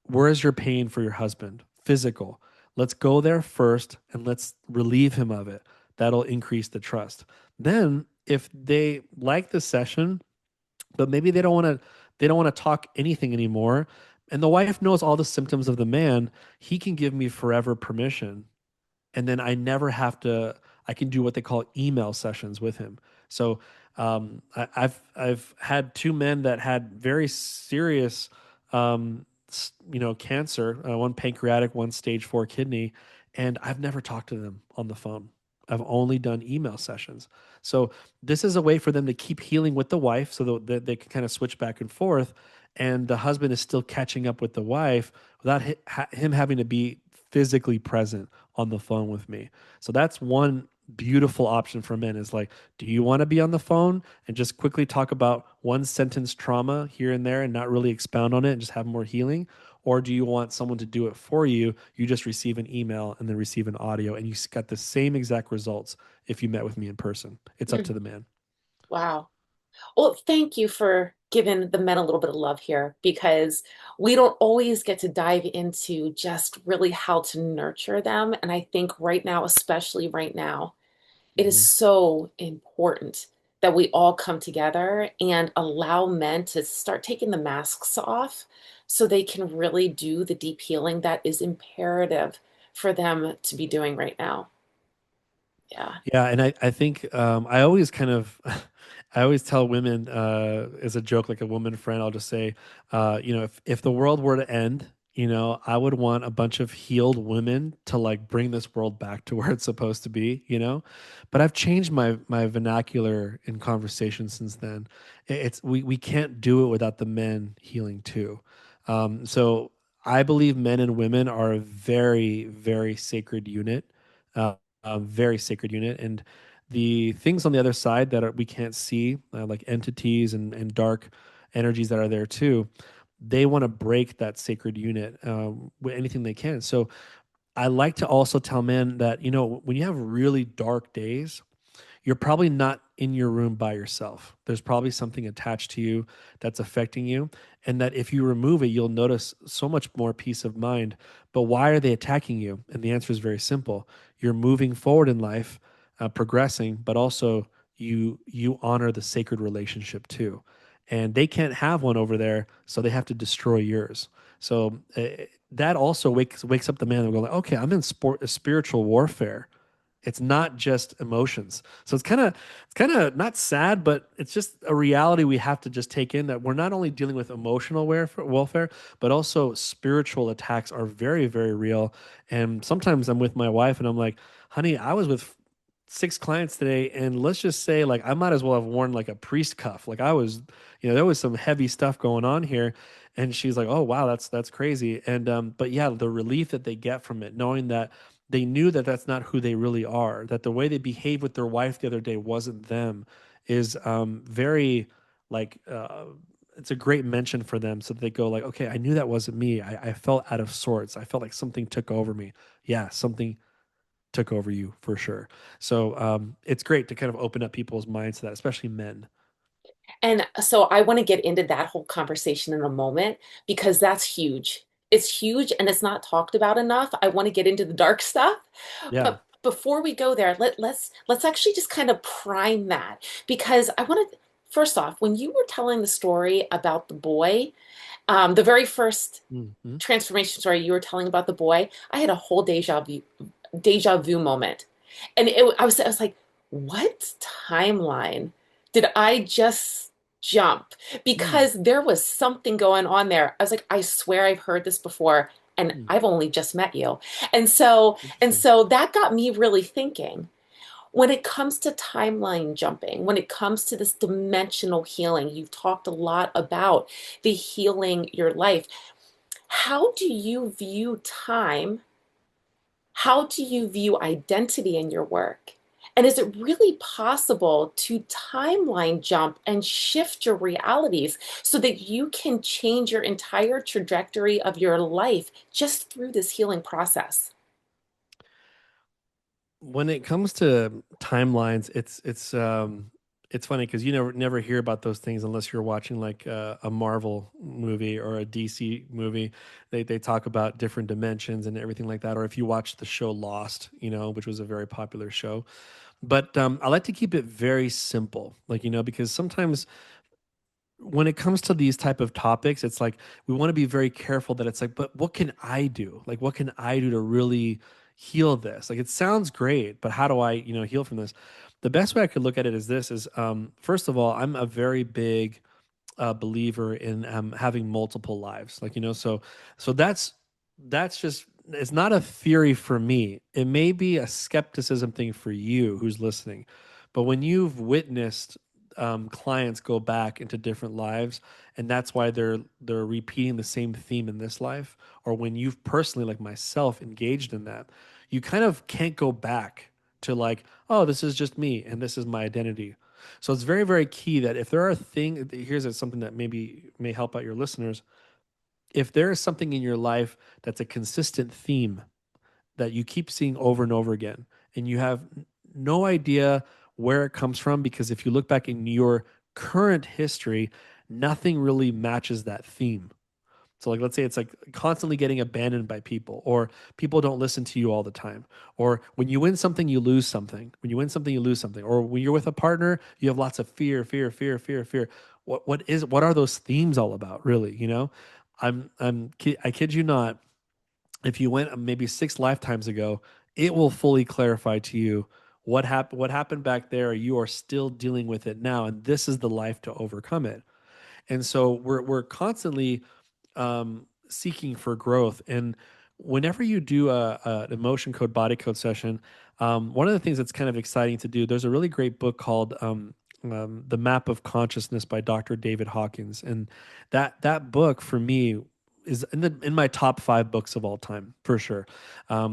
where is your pain for your husband? Physical. Let's go there first and let's relieve him of it. That'll increase the trust. Then, if they like the session, but maybe they don't want to talk anything anymore, and the wife knows all the symptoms of the man, he can give me forever permission, and then I never have to. I can do what they call email sessions with him. So I've had two men that had very serious, cancer. One pancreatic, one stage 4 kidney, and I've never talked to them on the phone. I've only done email sessions. So this is a way for them to keep healing with the wife, so that they can kind of switch back and forth, and the husband is still catching up with the wife without him having to be physically present on the phone with me. So that's one beautiful option for men is like, do you want to be on the phone and just quickly talk about one sentence trauma here and there and not really expound on it and just have more healing? Or do you want someone to do it for you? You just receive an email and then receive an audio, and you got the same exact results if you met with me in person. It's up to Mm, the man. wow. Well, thank you for giving the men a little bit of love here because we don't always get to dive into just really how to nurture them. And I think right now, especially right now, it is Mhm. so important that we all come together and allow men to start taking the masks off so they can really do the deep healing that is imperative for them to be doing right now. Yeah. Yeah, and I think I always kind of I always tell women as a joke, like a woman friend, I'll just say, if the world were to end, I would want a bunch of healed women to like bring this world back to where it's supposed to be. But I've changed my vernacular in conversation since then. It's we can't do it without the men healing too. So I believe men and women are a very, very sacred unit. Uh, a very sacred unit. And the things on the other side that we can't see, like entities and dark energies that are there too, they want to break that sacred unit with anything they can. So I like to also tell men that, when you have really dark days, you're probably not in your room by yourself. There's probably something attached to you that's affecting you. And that if you remove it, you'll notice so much more peace of mind. But why are they attacking you? And the answer is very simple. You're moving forward in life, progressing, but also you honor the sacred relationship too. And they can't have one over there, so they have to destroy yours. So that also wakes up the man and go like, okay, I'm in spiritual warfare. It's not just emotions. So it's kind of not sad, but it's just a reality we have to just take in, that we're not only dealing with emotional warfare, but also spiritual attacks are very, very real. And sometimes I'm with my wife and I'm like, honey, I was with 6 clients today, and let's just say like I might as well have worn like a priest cuff. Like I was, there was some heavy stuff going on here. And she's like, oh wow, that's crazy. And but yeah, the relief that they get from it, knowing that they knew that that's not who they really are, that the way they behaved with their wife the other day wasn't them, is very like it's a great mention for them, so that they go like, okay, I knew that wasn't me. I felt out of sorts. I felt like something took over me. Yeah, something took over you for sure. So it's great to kind of open up people's minds to that, especially men. And so I want to get into that whole conversation in a moment because that's huge. It's huge and it's not talked about enough. I want to get into the dark stuff, Yeah. but before we go there, let's actually just kind of prime that because I want to first off, when you were telling the story about the boy, the very first Mhm. transformation story you were telling about the boy, I had a whole deja vu moment. And I was like, what timeline did I just jump? Mm. Because there was something going on there. I was like, I swear I've heard this before and Mm. I've only just met you. And Interesting. so that got me really thinking. When it comes to timeline jumping, when it comes to this dimensional healing, you've talked a lot about the healing your life. How do you view time? How do you view identity in your work? And is it really possible to timeline jump and shift your realities so that you can change your entire trajectory of your life just through this healing process? When it comes to timelines, it's It's funny because you never hear about those things unless you're watching like a Marvel movie or a DC movie. They talk about different dimensions and everything like that. Or if you watch the show Lost, which was a very popular show. But I like to keep it very simple, like because sometimes when it comes to these type of topics, it's like we want to be very careful that it's like, but what can I do? Like, what can I do to really heal this? Like, it sounds great, but how do I, heal from this? The best way I could look at it is this: is first of all, I'm a very big believer in having multiple lives. Like so that's just it's not a theory for me. It may be a skepticism thing for you who's listening, but when you've witnessed clients go back into different lives, and that's why they're repeating the same theme in this life, or when you've personally, like myself, engaged in that, you kind of can't go back to like, oh, this is just me and this is my identity. So it's very, very key that if there are things, here's something that maybe may help out your listeners. If there is something in your life that's a consistent theme that you keep seeing over and over again, and you have no idea where it comes from, because if you look back in your current history, nothing really matches that theme. So like let's say it's like constantly getting abandoned by people, or people don't listen to you all the time, or when you win something you lose something. When you win something you lose something, or when you're with a partner you have lots of fear, fear, fear, fear, fear. What are those themes all about really, I kid you not, if you went maybe 6 lifetimes ago, it will fully clarify to you what happened back there. You are still dealing with it now, and this is the life to overcome it. And so we're constantly seeking for growth. And whenever you do an emotion code body code session, one of the things that's kind of exciting to do, there's a really great book called The Map of Consciousness by Dr. David Hawkins. And that book for me is in my top 5 books of all time for sure. I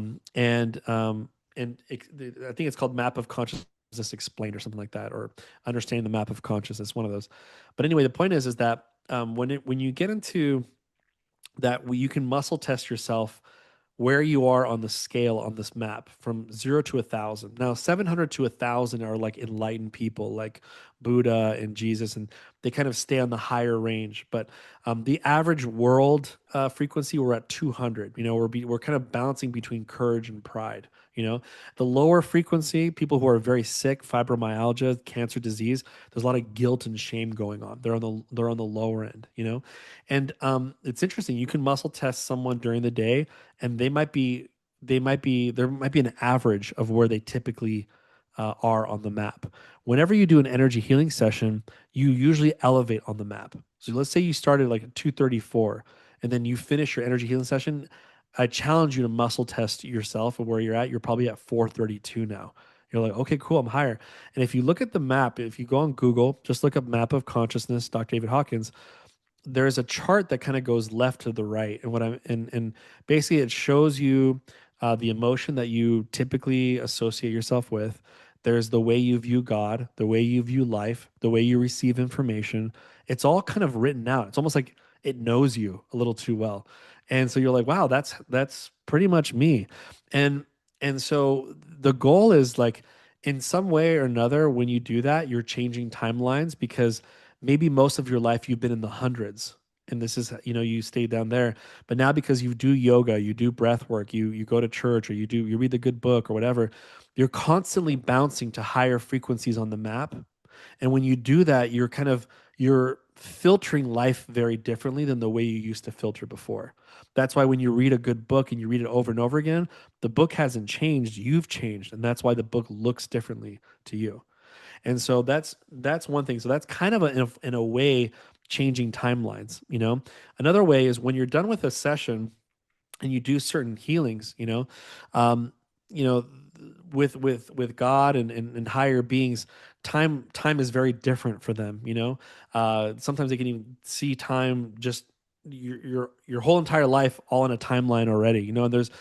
think it's called Map of Consciousness Explained or something like that, or Understanding the Map of Consciousness, one of those. But anyway, the point is that when you get into that, you can muscle test yourself where you are on the scale on this map from 0 to 1,000. Now, 700 to 1,000 are like enlightened people, like Buddha and Jesus, and they kind of stay on the higher range. But the average world frequency, we're at 200. We're kind of balancing between courage and pride. The lower frequency, people who are very sick, fibromyalgia, cancer disease, there's a lot of guilt and shame going on. They're on the lower end. And it's interesting. You can muscle test someone during the day, and there might be an average of where they typically are on the map. Whenever you do an energy healing session, you usually elevate on the map. So let's say you started like at 234, and then you finish your energy healing session. I challenge you to muscle test yourself and where you're at. You're probably at 432 now. You're like, okay, cool, I'm higher. And if you look at the map, if you go on Google, just look up Map of Consciousness, Dr. David Hawkins, there's a chart that kind of goes left to the right, and and basically it shows you the emotion that you typically associate yourself with. There's the way you view God, the way you view life, the way you receive information. It's all kind of written out. It's almost like it knows you a little too well, and so you're like, wow, that's pretty much me. And and so the goal is like, in some way or another, when you do that, you're changing timelines, because maybe most of your life you've been in the hundreds, and this is, you stay down there. But now, because you do yoga, you do breath work, you go to church, or you read the good book or whatever, you're constantly bouncing to higher frequencies on the map. And when you do that, you're filtering life very differently than the way you used to filter before. That's why when you read a good book and you read it over and over again, the book hasn't changed, you've changed, and that's why the book looks differently to you. And so that's one thing. So that's kind of in a way changing timelines. Another way is when you're done with a session and you do certain healings. Um, you know, with God and higher beings, time is very different for them. Sometimes they can even see time, just your whole entire life all in a timeline already. And there's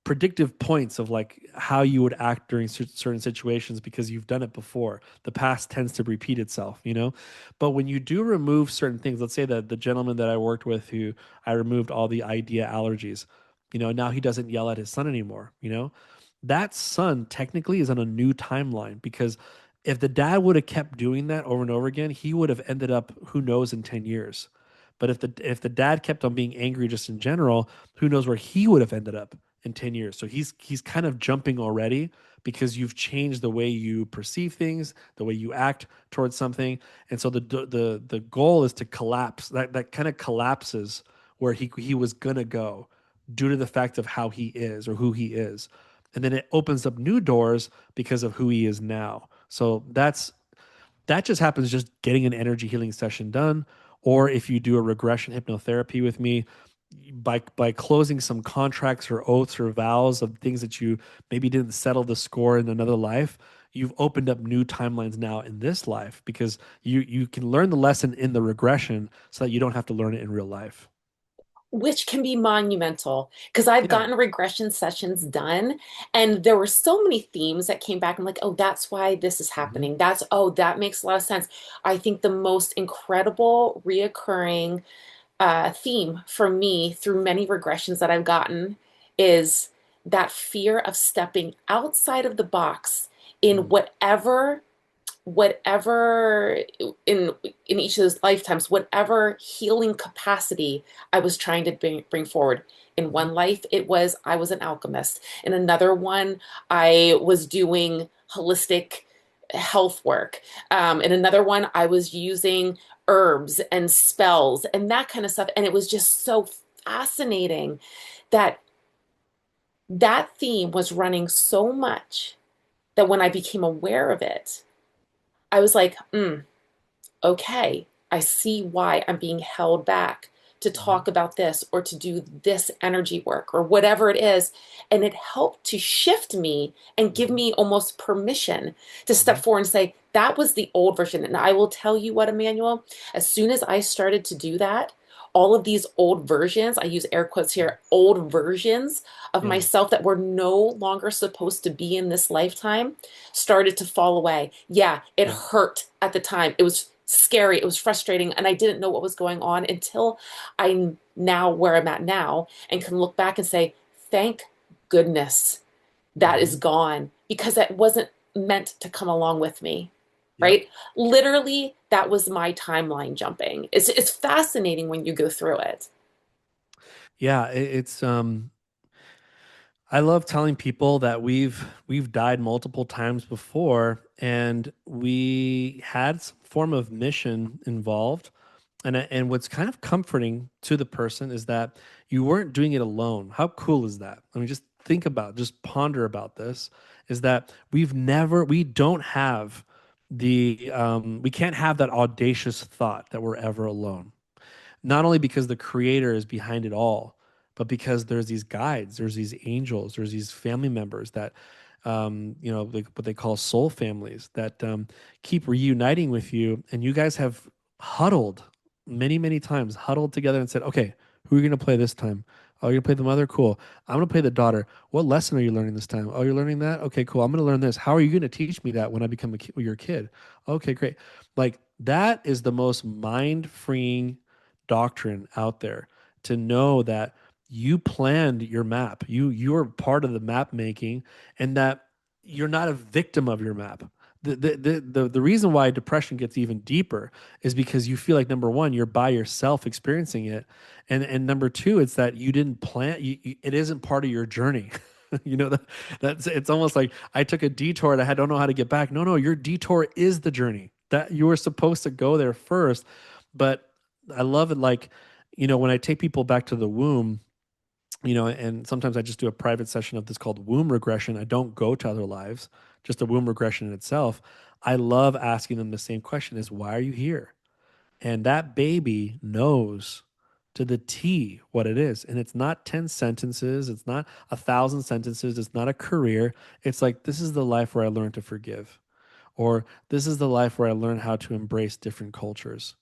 predictive points of like how you would act during certain situations, because you've done it before. The past tends to repeat itself. But when you do remove certain things, let's say that the gentleman that I worked with, who I removed all the idea allergies, now he doesn't yell at his son anymore. That son technically is on a new timeline, because If the dad would have kept doing that over and over again, he would have ended up, who knows, in 10 years. But if the dad kept on being angry just in general, who knows where he would have ended up in 10 years. So he's kind of jumping already because you've changed the way you perceive things, the way you act towards something. And so the goal is to collapse. That kind of collapses where he was gonna go due to the fact of how he is or who he is. And then it opens up new doors because of who he is now. So that just happens just getting an energy healing session done, or if you do a regression hypnotherapy with me, by closing some contracts or oaths or vows of things that you maybe didn't settle the score in another life, you've opened up new timelines now in this life because you can learn the lesson in the regression so that you don't have to learn it in real life. Which can be monumental because I've Yeah. gotten regression sessions done and there were so many themes that came back. I'm like, oh, that's why this is Hmm. happening. Oh, that makes a lot of sense. I think the most incredible reoccurring theme for me through many regressions that I've gotten is that fear of stepping outside of the box in whatever in each of those lifetimes, whatever healing capacity I was trying to bring forward. In Hmm. one life, it was I was an alchemist. In another one, I was doing holistic health work. In another one, I was using herbs and spells and that kind of stuff. And it was just so fascinating that that theme was running so much that when I became aware of it, I was like, okay, I see why I'm being held back to Hmm. talk about this or to do this energy work or whatever it is. And it helped to shift me and give Hmm. me almost permission to step Hmm. forward and say, that was the old version. And I will tell you what, Emmanuel, as soon as I started to do that, all of these old versions, I use air quotes here, old versions of Yeah. myself that were no longer supposed to be in this lifetime started to fall away. Yeah, it Yeah. hurt at the time. It was scary. It was frustrating. And I didn't know what was going on until I'm now where I'm at now and can look back and say, thank goodness that is Hmm. gone because that wasn't meant to come along with me. Yep. Right? Literally, that was my timeline jumping. It's fascinating when you go through it. Yeah. It's I love telling people that we've died multiple times before and we had some form of mission involved. And what's kind of comforting to the person is that you weren't doing it alone. How cool is that? I mean, just think about, just ponder about this, is that we don't have we can't have that audacious thought that we're ever alone, not only because the creator is behind it all, but because there's these guides, there's these angels, there's these family members that, like what they call soul families that keep reuniting with you. And you guys have huddled many, many times, huddled together and said, okay, who are you going to play this time? Oh, you're going to play the mother? Cool. I'm going to play the daughter. What lesson are you learning this time? Oh, you're learning that? Okay, cool. I'm going to learn this. How are you going to teach me that when I become your kid? Okay, great. Like that is the most mind freeing doctrine out there, to know that you planned your map. You're part of the map making, and that you're not a victim of your map. The reason why depression gets even deeper is because you feel like, number one, you're by yourself experiencing it, and number two, it's that you didn't plan. It isn't part of your journey. That's it's almost like I took a detour and I don't know how to get back. No, no, your detour is the journey that you were supposed to go there first. But I love it, like, when I take people back to the womb, and sometimes I just do a private session of this called womb regression. I don't go to other lives, just a womb regression in itself. I love asking them the same question: is why are you here? And that baby knows to the T what it is. And it's not 10 sentences, it's not 1,000 sentences, it's not a career. It's like, this is the life where I learned to forgive. Or this is the life where I learned how to embrace different cultures.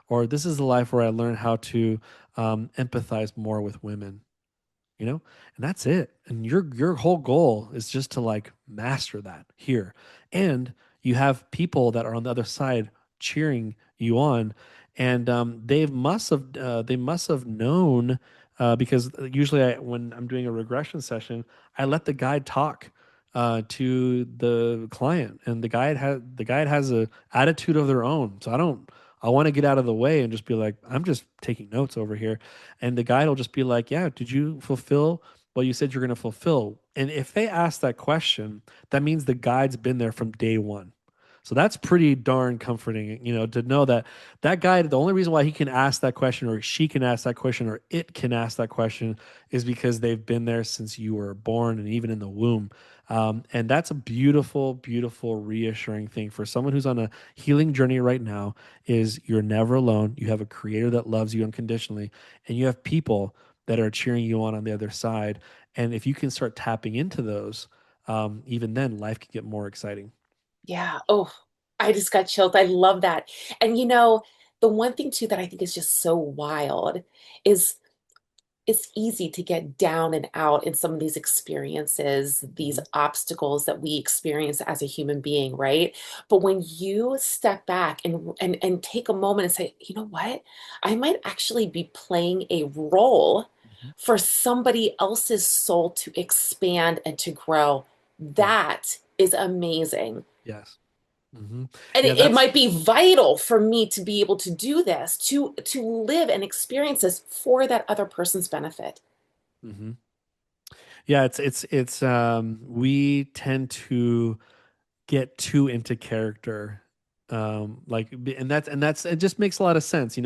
Or this is the life where I learned how to empathize more with women, and that's it. And your whole goal is just to like master that here. And you have people that are on the other side cheering you on, and they must have known, because usually when I'm doing a regression session, I let the guide talk. to the client, and the guide has a attitude of their own. So I want to get out of the way and just be like, I'm just taking notes over here, and the guide will just be like, yeah, did you fulfill what you said you're going to fulfill? And if they ask that question, that means the guide's been there from day one. So that's pretty darn comforting, to know that that guy, the only reason why he can ask that question, or she can ask that question, or it can ask that question, is because they've been there since you were born and even in the womb. And that's a beautiful, beautiful, reassuring thing for someone who's on a healing journey right now. Is you're never alone. You have a creator that loves you unconditionally, and you have people that are cheering you on the other side. And if you can start tapping into those, even then, life can get more exciting. Yeah. Oh, I just got chilled. I love that. And the one thing too that I think is just so wild is it's easy to get down and out in some of these experiences, these Mhm. obstacles that we experience as a human being, right? But when you step back and take a moment and say, you know what? I might actually be playing a role Mhm. for somebody else's soul to expand and to grow. Yeah. That is amazing. Yes. Hmm. And Yeah. it That's. might be vital for me to be able to do this, to live and experience this for that other person's benefit. Mhm. Yeah. We tend to get too into character, and that's it just makes a lot of sense.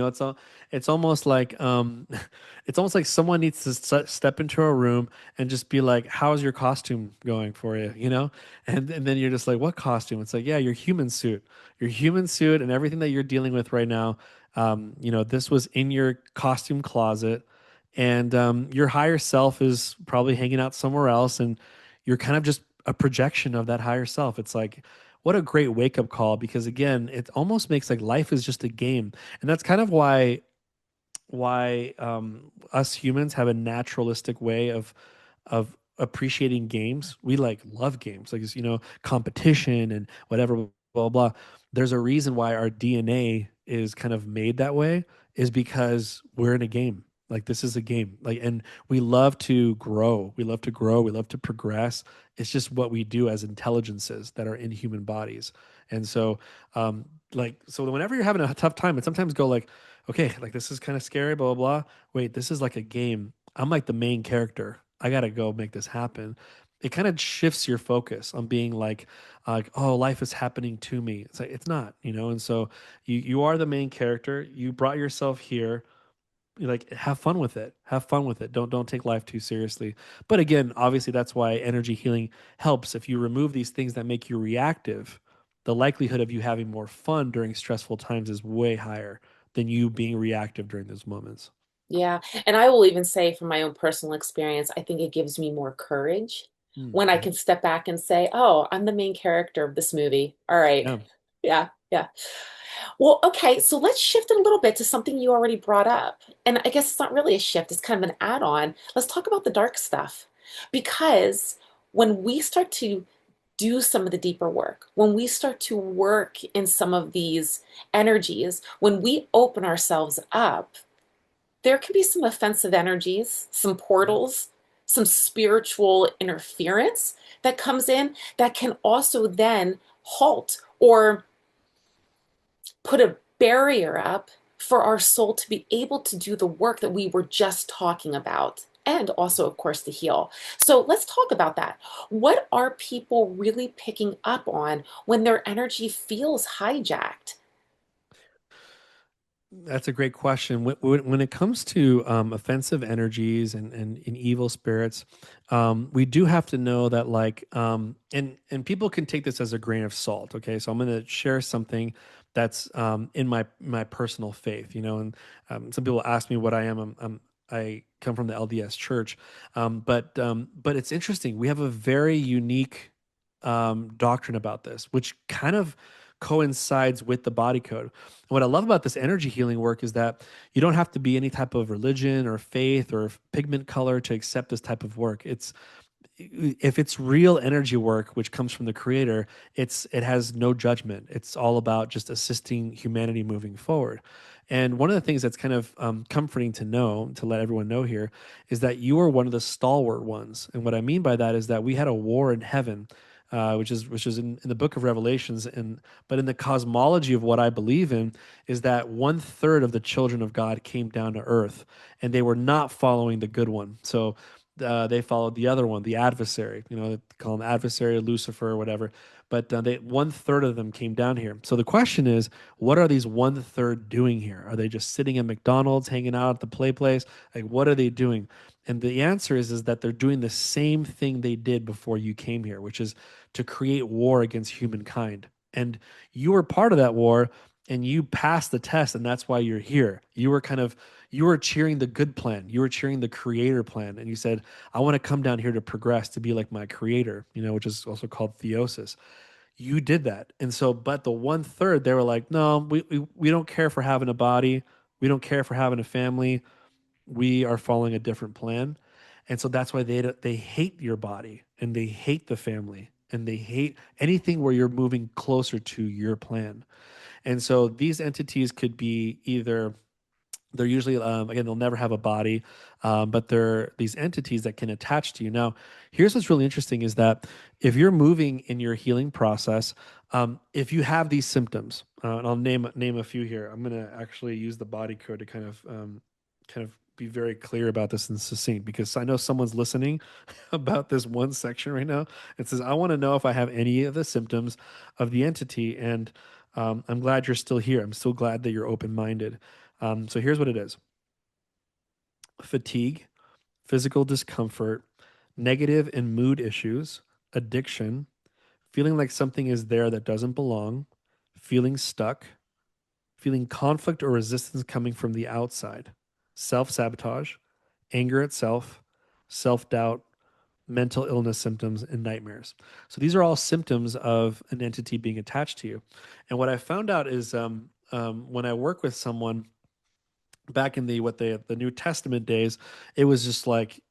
It's almost like it's almost like someone needs to step into a room and just be like, how's your costume going for you, and then you're just like, what costume? It's like, yeah, your human suit and everything that you're dealing with right now. This was in your costume closet, and your higher self is probably hanging out somewhere else, and you're kind of just a projection of that higher self. It's like, what a great wake up call, because again, it almost makes like life is just a game. And that's kind of why us humans have a naturalistic way of appreciating games. We like love games, like competition and whatever, blah blah blah. There's a reason why our DNA is kind of made that way, is because we're in a game. Like, this is a game. Like, and we love to grow. We love to grow. We love to progress. It's just what we do as intelligences that are in human bodies. And so, so whenever you're having a tough time, and sometimes go like, okay, like this is kind of scary, blah, blah, blah. Wait, this is like a game. I'm like the main character. I got to go make this happen. It kind of shifts your focus on being like, oh, life is happening to me. It's like, it's not. And so you are the main character. You brought yourself here. You like, have fun with it. Have fun with it. Don't take life too seriously. But again, obviously that's why energy healing helps. If you remove these things that make you reactive, the likelihood of you having more fun during stressful times is way higher than you being reactive during those moments. Yeah. And I will even say from my own personal experience, I think it gives me more courage when I Mm-hmm. can step back and say, oh, I'm the main character of this movie. All right. Yeah. Yeah. Yeah. Well, okay. So let's shift it a little bit to something you already brought up. And I guess it's not really a shift, it's kind of an add-on. Let's talk about the dark stuff. Because when we start to do some of the deeper work, when we start to work in some of these energies, when we open ourselves up, there can be some offensive energies, some Mhm. portals, some spiritual interference that comes in that can also then halt or put a barrier up for our soul to be able to do the work that we were just talking about. And also, of course, to heal. So let's talk about that. What are people really picking up on when their energy feels hijacked? That's a great question. When it comes to offensive energies and evil spirits, we do have to know that, and people can take this as a grain of salt. Okay, so I'm going to share something that's in my personal faith. And some people ask me what I am. I come from the LDS Church, but it's interesting. We have a very unique doctrine about this, which kind of coincides with the body code. What I love about this energy healing work is that you don't have to be any type of religion or faith or pigment color to accept this type of work. It's If it's real energy work which comes from the creator, it has no judgment. It's all about just assisting humanity moving forward. And one of the things that's kind of comforting to know, to let everyone know here, is that you are one of the stalwart ones. And what I mean by that is that we had a war in heaven, which is in the book of Revelations, and but in the cosmology of what I believe in is that 1/3 of the children of God came down to earth, and they were not following the good one. So they followed the other one, the adversary. They call him adversary, Lucifer, or whatever. But they 1/3 of them came down here. So the question is, what are these 1/3 doing here? Are they just sitting at McDonald's, hanging out at the play place? Like, what are they doing? And the answer is that they're doing the same thing they did before you came here, which is to create war against humankind. And you were part of that war, and you passed the test, and that's why you're here. You were cheering the good plan. You were cheering the creator plan, and you said, "I want to come down here to progress, to be like my creator," which is also called theosis. You did that. And so, but the 1/3, they were like, no, we don't care for having a body. We don't care for having a family. We are following a different plan. And so that's why they hate your body, and they hate the family, and they hate anything where you're moving closer to your plan. And so these entities could be either, they're usually, again, they'll never have a body, but they're these entities that can attach to you. Now, here's what's really interesting is that if you're moving in your healing process, if you have these symptoms, and I'll name a few here. I'm going to actually use the body code to kind of be very clear about this and succinct, because I know someone's listening about this one section right now. It says, I want to know if I have any of the symptoms of the entity. And I'm glad you're still here. I'm still glad that you're open minded. So here's what it is: fatigue, physical discomfort, negative and mood issues, addiction, feeling like something is there that doesn't belong, feeling stuck, feeling conflict or resistance coming from the outside, self sabotage, anger itself, self doubt, mental illness symptoms, and nightmares. So these are all symptoms of an entity being attached to you. And what I found out is when I work with someone back in the New Testament days, it was just like,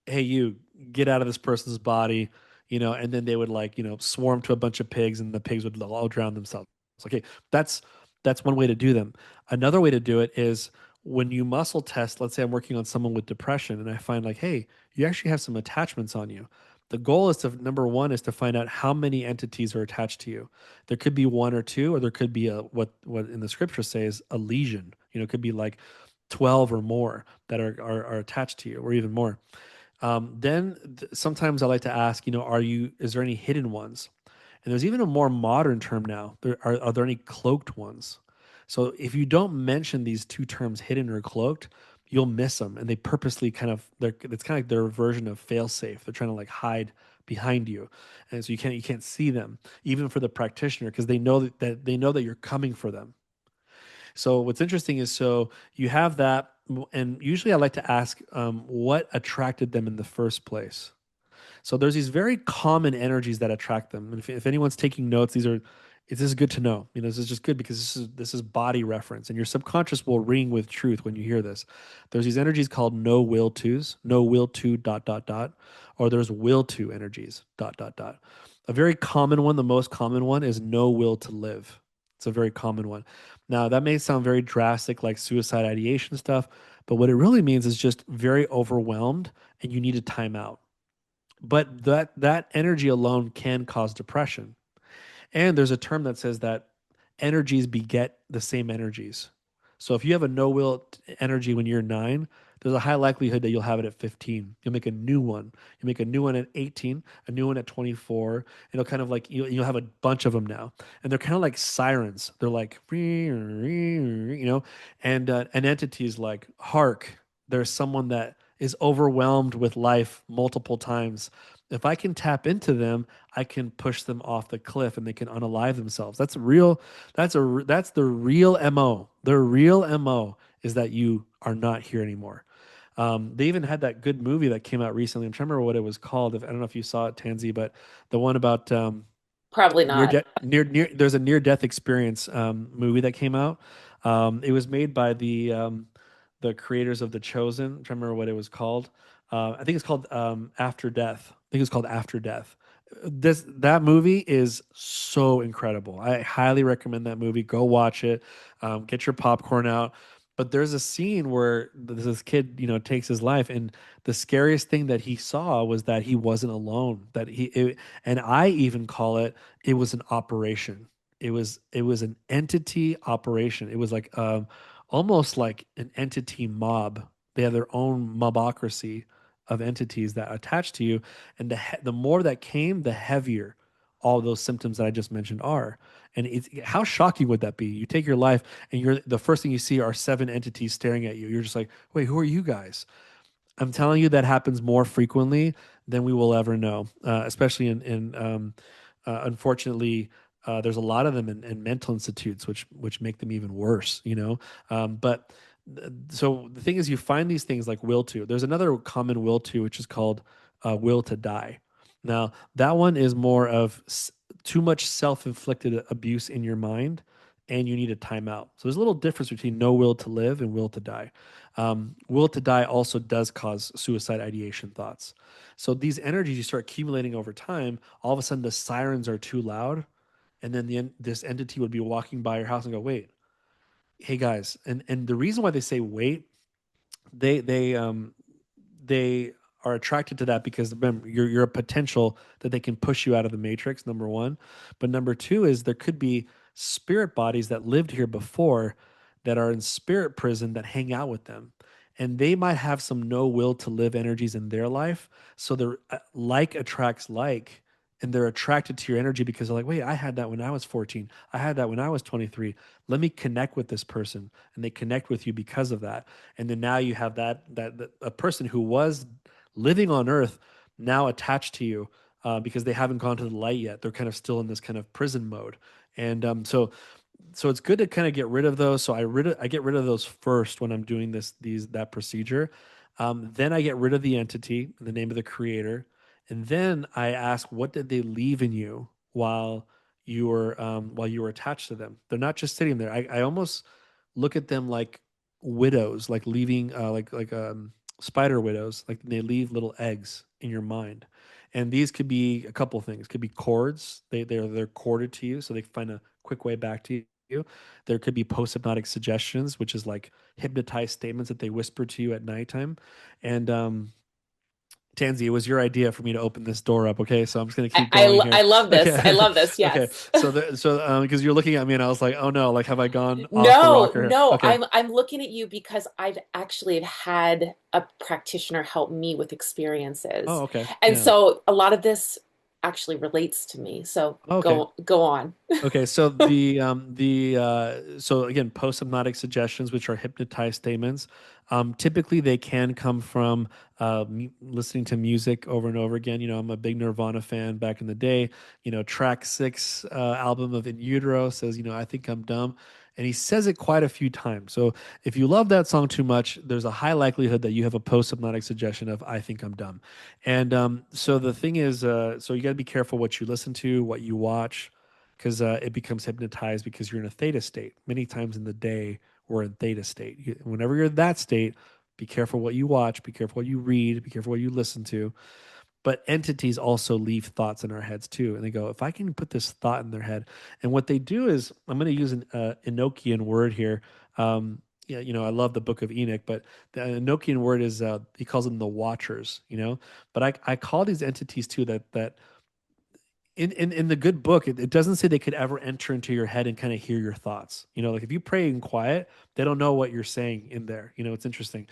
hey, you get out of this person's body, and then they would, like, swarm to a bunch of pigs, and the pigs would all drown themselves. Okay, that's that's one way to do them. Another way to do it is when you muscle test. Let's say I'm working on someone with depression, and I find, like, hey, you actually have some attachments on you. The goal is to, number one, is to find out how many entities are attached to you. There could be one or two, or there could be a what in the scripture says a legion. It could be like 12 or more that are attached to you, or even more. Sometimes I like to ask, is there any hidden ones? And there's even a more modern term now. Are there any cloaked ones? So if you don't mention these two terms, hidden or cloaked, you'll miss them. And they purposely it's kind of like their version of fail safe. They're trying to, like, hide behind you. And so you can't see them, even for the practitioner, because they know that you're coming for them. So what's interesting is, so you have that, and usually I like to ask, what attracted them in the first place. So there's these very common energies that attract them. And if anyone's taking notes, this is good to know. This is just good, because this is body reference, and your subconscious will ring with truth when you hear this. There's these energies called no will tos, no will to dot dot dot, or there's will to energies dot dot dot. A very common one, the most common one, is no will to live. It's a very common one. Now, that may sound very drastic, like suicide ideation stuff, but what it really means is just very overwhelmed, and you need a timeout. But that energy alone can cause depression. And there's a term that says that energies beget the same energies. So if you have a no will energy when you're 9, there's a high likelihood that you'll have it at 15. You'll make a new one. You make a new one at 18, a new one at 24. And it'll kind of, like, you'll have a bunch of them now. And they're kind of like sirens. They're like, and an entity is like, hark, there's someone that is overwhelmed with life multiple times. If I can tap into them, I can push them off the cliff, and they can unalive themselves. That's real. That's the real MO. The real MO is that you are not here anymore. They even had that good movie that came out recently. I'm trying to remember what it was called. I don't know if you saw it, Tansy, but the one about Probably near not. death, near there's a near death experience movie that came out. It was made by the creators of The Chosen. I'm trying to remember what it was called. I think it's called After Death. I think it's called After Death. That movie is so incredible. I highly recommend that movie. Go watch it. Get your popcorn out. But there's a scene where this kid, takes his life, and the scariest thing that he saw was that he wasn't alone. And I even call it, it was an operation. It was an entity operation. It was like almost like an entity mob. They have their own mobocracy of entities that attach to you, and the more that came, the heavier all those symptoms that I just mentioned are. And how shocking would that be? You take your life, and the first thing you see are seven entities staring at you. You're just like, wait, who are you guys? I'm telling you, that happens more frequently than we will ever know, especially unfortunately, there's a lot of them in mental institutes, which make them even worse, But so the thing is, you find these things like will to. There's another common will to, which is called will to die. Now, that one is more of too much self inflicted abuse in your mind, and you need a timeout. So there's a little difference between no will to live and will to die. Will to die also does cause suicide ideation thoughts. So these energies you start accumulating over time, all of a sudden the sirens are too loud, and then this entity would be walking by your house and go, "Wait, hey guys," and the reason why they say wait, they are attracted to that because remember, you're a potential that they can push you out of the matrix, number one. But number two is there could be spirit bodies that lived here before that are in spirit prison that hang out with them, and they might have some no will to live energies in their life. So they're like attracts like, and they're attracted to your energy because they're like, wait, I had that when I was 14, I had that when I was 23, let me connect with this person. And they connect with you because of that. And then now you have that a person who was living on earth now attached to you, because they haven't gone to the light yet. They're kind of still in this kind of prison mode. And so it's good to kind of get rid of those. So I get rid of those first when I'm doing that procedure. Then I get rid of the entity, the name of the creator, and then I ask, what did they leave in you while you were attached to them? They're not just sitting there. I almost look at them like widows, like leaving, like spider widows, like they leave little eggs in your mind. And these could be a couple things. Could be cords. They're corded to you, so they find a quick way back to you. There could be post hypnotic suggestions, which is like hypnotized statements that they whisper to you at nighttime. And Tansy, it was your idea for me to open this door up. Okay, so I'm just gonna keep going I here. love this. I Okay, love this. okay. Yes. So because you're looking at me and I was like, oh no, like have I gone off the No, rocker here? no, Okay. I'm looking at you because I've actually had a practitioner help me with Oh, experiences. okay. And Yeah. so a lot of this actually relates to me. So Okay. go on. Okay, so so again, post hypnotic suggestions, which are hypnotized statements, typically they can come from listening to music over and over again. I'm a big Nirvana fan back in the day. Track six album of In Utero says, I think I'm dumb, and he says it quite a few times. So if you love that song too much, there's a high likelihood that you have a post hypnotic suggestion of I think I'm dumb. And so the thing is, so you got to be careful what you listen to, what you watch, because it becomes hypnotized because you're in a theta state. Many times in the day, we're in theta state. Whenever you're in that state, be careful what you watch, be careful what you read, be careful what you listen to. But entities also leave thoughts in our heads too. And they go, if I can put this thought in their head. And what they do is, I'm going to use an Enochian word here. Yeah, I love the book of Enoch, but the Enochian word is, he calls them the watchers. But I call these entities too that in the good book, it doesn't say they could ever enter into your head and kind of hear your thoughts. Like if you pray in quiet, they don't know what you're saying in there. It's interesting,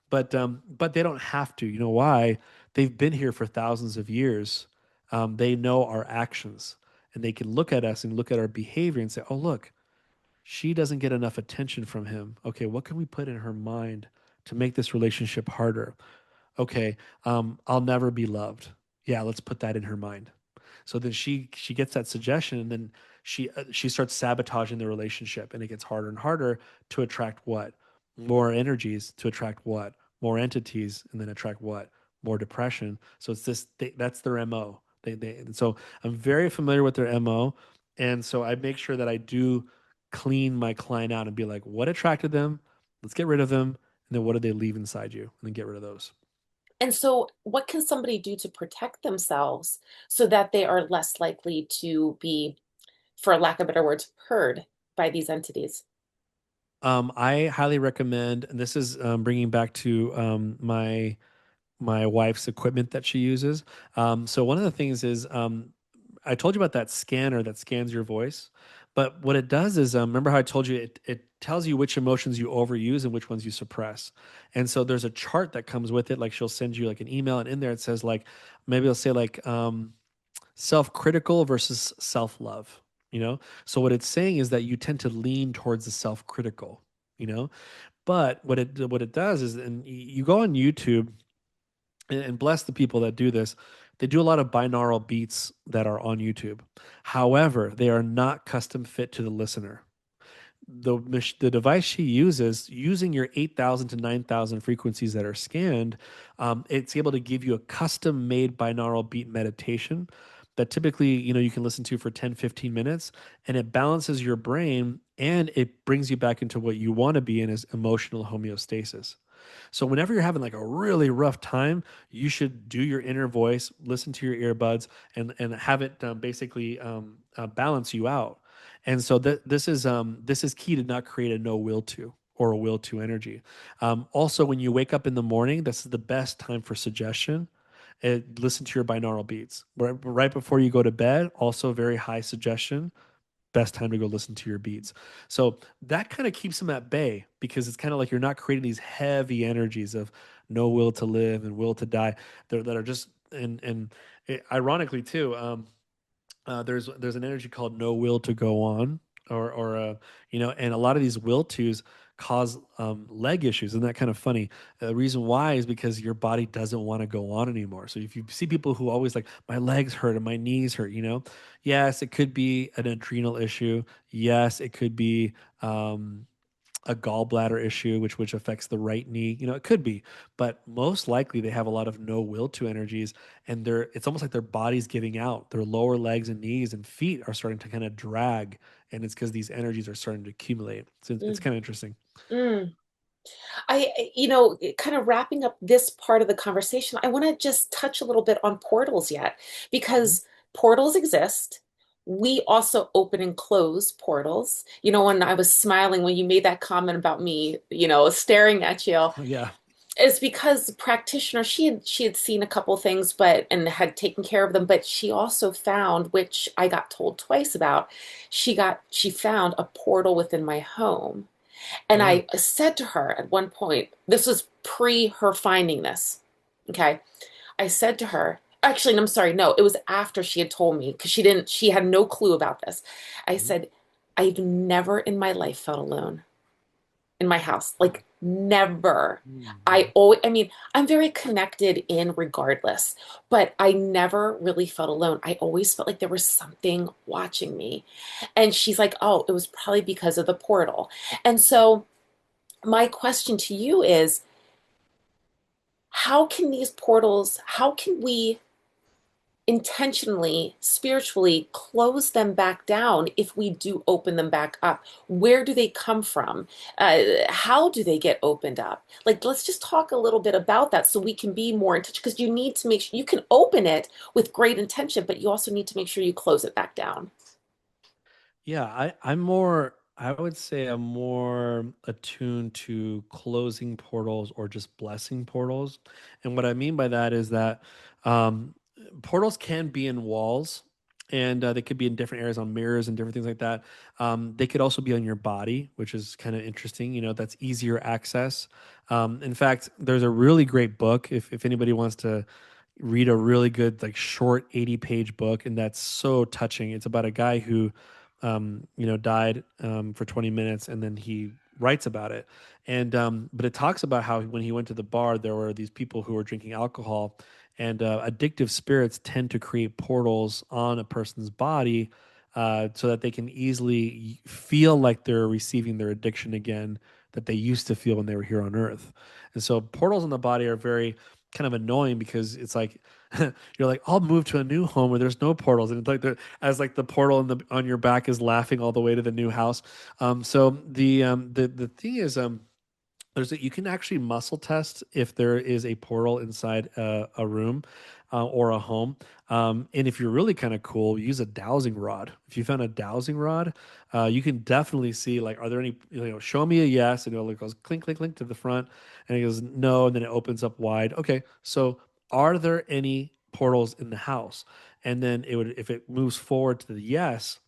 but they don't have to. You know why? They've been here for thousands of years. They know our actions, and they can look at us and look at our behavior and say, "Oh, look, she doesn't get enough attention from him. Okay, what can we put in her mind to make this relationship harder? Okay, I'll never be loved. Yeah, let's put that in her mind." So then she gets that suggestion, and then she starts sabotaging the relationship, and it gets harder and harder to attract what? More energies, to attract what? More entities, and then attract what? More depression. So it's that's their MO. And so I'm very familiar with their MO, and so I make sure that I do clean my client out and be like, what attracted them? Let's get rid of them, and then what do they leave inside you, and then get rid of those. And so, what can somebody do to protect themselves so that they are less likely to be, for lack of better words, heard by these entities? I highly recommend, and this is bringing back to my wife's equipment that she uses. So one of the things is I told you about that scanner that scans your voice, but what it does is remember how I told you it tells you which emotions you overuse and which ones you suppress. And so there's a chart that comes with it. Like she'll send you like an email, and in there it says like maybe it'll say like self-critical versus self-love. You know, so what it's saying is that you tend to lean towards the self-critical. You know, but what it does is, and you go on YouTube and bless the people that do this. They do a lot of binaural beats that are on YouTube. However, they are not custom fit to the listener. The device she uses, using your 8,000 to 9,000 frequencies that are scanned, it's able to give you a custom made binaural beat meditation that typically you can listen to for 10, 15 minutes, and it balances your brain and it brings you back into what you want to be in, as emotional homeostasis. So whenever you're having like a really rough time, you should do your inner voice, listen to your earbuds, and have it basically balance you out. And so this is key to not create a no will to or a will to energy. Also, when you wake up in the morning, this is the best time for suggestion. Listen to your binaural beats right before you go to bed. Also, very high suggestion, best time to go listen to your beats. So that kind of keeps them at bay because it's kind of like you're not creating these heavy energies of no will to live and will to die that are just and ironically too. There's an energy called no will to go on, or and a lot of these will tos cause leg issues. Isn't that kind of funny? The reason why is because your body doesn't want to go on anymore. So if you see people who always like my legs hurt and my knees hurt, yes, it could be an adrenal issue. Yes, it could be a gallbladder issue, which affects the right knee. It could be, but most likely they have a lot of no will to energies, and it's almost like their body's giving out. Their lower legs and knees and feet are starting to kind of drag, and it's because these energies are starting to accumulate. So it's Mm, kind of interesting. mm. Kind of wrapping up this part of the conversation, I want to just touch a little bit on portals yet, Mhm. because portals exist. We also open and close portals. When I was smiling when you made that comment about me, staring at you, Yeah. it's because the practitioner, she had seen a couple things, and had taken care of them, but she also found, which I got told twice about, she found a portal within my home. And Yeah. I said to her at one point, this was pre her finding this. Okay. I said to her, actually, no, I'm sorry. No, it was after she had told me, because she had no clue about this. I Mhm. said, I've never in my life felt alone in my house. Like, never. Mhm. I mean, I'm very connected in regardless, but I never really felt alone. I always felt like there was something watching me. And she's like, oh, it was probably because of the portal. And so, my question to you is, how can we intentionally, spiritually close them back down if we do open them back up? Where do they come from? How do they get opened up? Like, let's just talk a little bit about that so we can be more in touch, because you need to make sure you can open it with great intention, but you also need to make sure you close it back down. Yeah, I would say I'm more attuned to closing portals or just blessing portals. And what I mean by that is that um, portals can be in walls, and they could be in different areas on mirrors and different things like that. They could also be on your body, which is kind of interesting. That's easier access. In fact, there's a really great book if anybody wants to read a really good like short 80-page book, and that's so touching. It's about a guy who died for 20 minutes, and then he writes about it. And but it talks about how when he went to the bar, there were these people who were drinking alcohol, and addictive spirits tend to create portals on a person's body, so that they can easily feel like they're receiving their addiction again that they used to feel when they were here on Earth. And so portals on the body are very kind of annoying because it's like you're like, I'll move to a new home where there's no portals, and it's like as like the portal on your back is laughing all the way to the new house. So the thing is, You can actually muscle test if there is a portal inside a room or a home. And if you're really kind of cool, use a dowsing rod. If you found a dowsing rod, you can definitely see, like, are there any, show me a yes, and it goes clink, clink, clink to the front, and it goes no, and then it opens up wide. Okay, so are there any portals in the house? And then it would, if it moves forward to the yes,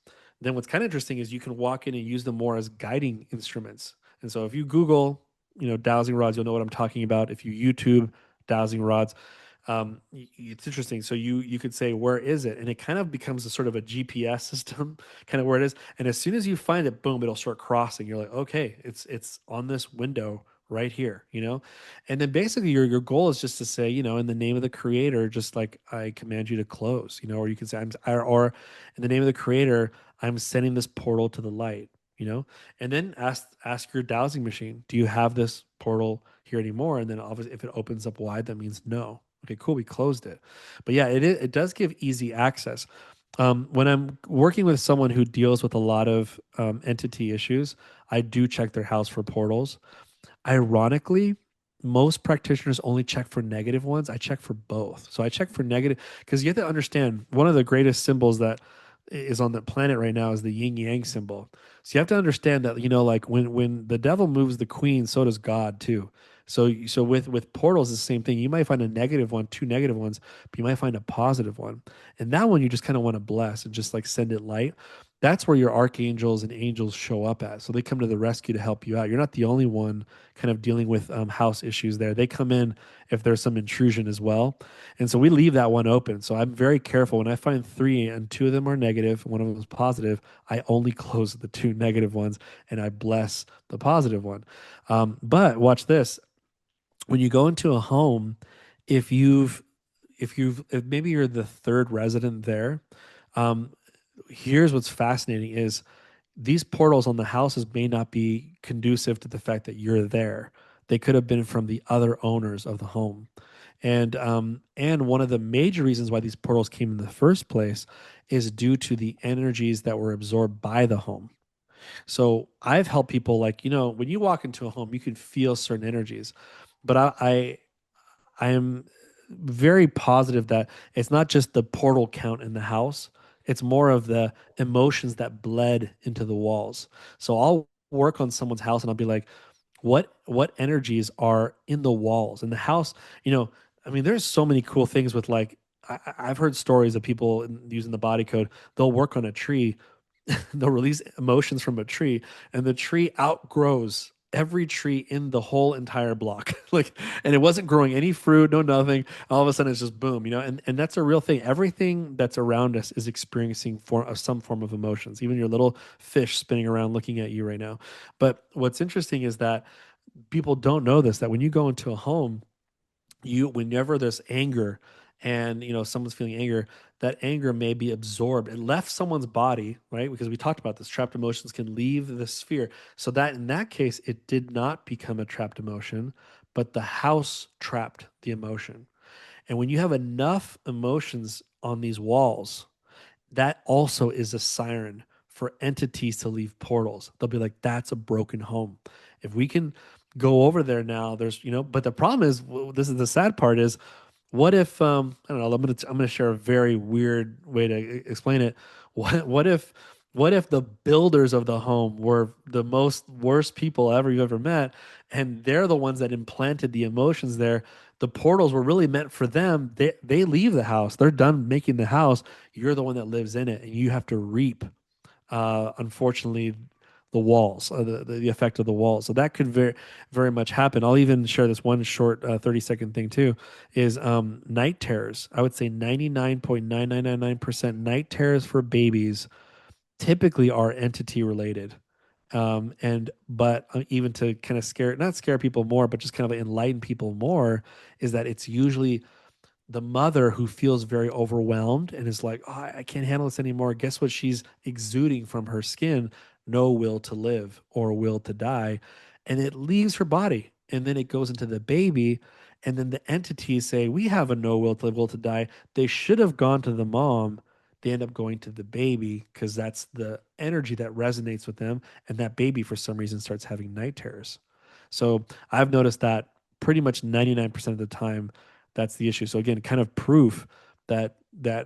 then what's kind of interesting is you can walk in and use them more as guiding instruments. And so if you Google, dowsing rods, you'll know what I'm talking about. If you YouTube dowsing rods, it's interesting. So you could say, where is it? And it kind of becomes a sort of a GPS system, kind of where it is. And as soon as you find it, boom, it'll start crossing. You're like, okay, it's on this window right here. And then basically your goal is just to say, in the name of the creator, just like I command you to close, or you can say, or in the name of the creator, I'm sending this portal to the light. You know, and then ask your dowsing machine, do you have this portal here anymore? And then obviously, if it opens up wide, that means no. Okay, cool, we closed it. But yeah, it does give easy access. When I'm working with someone who deals with a lot of entity issues, I do check their house for portals. Ironically, most practitioners only check for negative ones. I check for both. So I check for negative because you have to understand, one of the greatest symbols that is on the planet right now is the yin yang symbol. So you have to understand that, like, when the devil moves the queen, so does God too. So with portals, it's the same thing. You might find a negative one, two negative ones, but you might find a positive one. And that one you just kind of want to bless and just like send it light. That's where your archangels and angels show up at. So they come to the rescue to help you out. You're not the only one kind of dealing with house issues there. They come in if there's some intrusion as well. And so we leave that one open. So I'm very careful when I find three and two of them are negative, one of them is positive. I only close the two negative ones and I bless the positive one. But watch this: when you go into a home, if you've if maybe you're the third resident there, um, here's what's fascinating is these portals on the houses may not be conducive to the fact that you're there. They could have been from the other owners of the home. And one of the major reasons why these portals came in the first place is due to the energies that were absorbed by the home. So I've helped people, like, when you walk into a home, you can feel certain energies. But I am very positive that it's not just the portal count in the house, it's more of the emotions that bled into the walls. So I'll work on someone's house and I'll be like, what energies are in the walls in the house? You know, I mean, there's so many cool things with, like, I've heard stories of people using the body code. They'll work on a tree, they'll release emotions from a tree, and the tree outgrows every tree in the whole entire block. Like, and it wasn't growing any fruit, no nothing. All of a sudden, it's just boom, and that's a real thing. Everything that's around us is experiencing some form of emotions. Even your little fish spinning around looking at you right now. But what's interesting is that people don't know this, that when you go into a home, whenever there's anger and someone's feeling anger, that anger may be absorbed. It left someone's body, right? Because we talked about this, trapped emotions can leave the sphere. So that in that case, it did not become a trapped emotion, but the house trapped the emotion. And when you have enough emotions on these walls, that also is a siren for entities to leave portals. They'll be like, that's a broken home. If we can go over there now, but the problem is, this is the sad part is, what if, I don't know, I'm gonna share a very weird way to explain it. What if the builders of the home were the most worst people ever you ever met, and they're the ones that implanted the emotions there? The portals were really meant for them. They leave the house. They're done making the house. You're the one that lives in it, and you have to reap, unfortunately, the walls, the effect of the walls. So that could very, very much happen. I'll even share this one short 30-second thing too, is night terrors. I would say 99.9999% night terrors for babies typically are entity related. And but even to kind of not scare people more, but just kind of enlighten people more, is that it's usually the mother who feels very overwhelmed and is like, oh, I can't handle this anymore. Guess what? She's exuding from her skin: no will to live or will to die. And it leaves her body. And then it goes into the baby. And then the entities say, we have a no will to live, will to die. They should have gone to the mom. They end up going to the baby because that's the energy that resonates with them. And that baby, for some reason, starts having night terrors. So I've noticed that pretty much 99% of the time that's the issue. So again, kind of proof that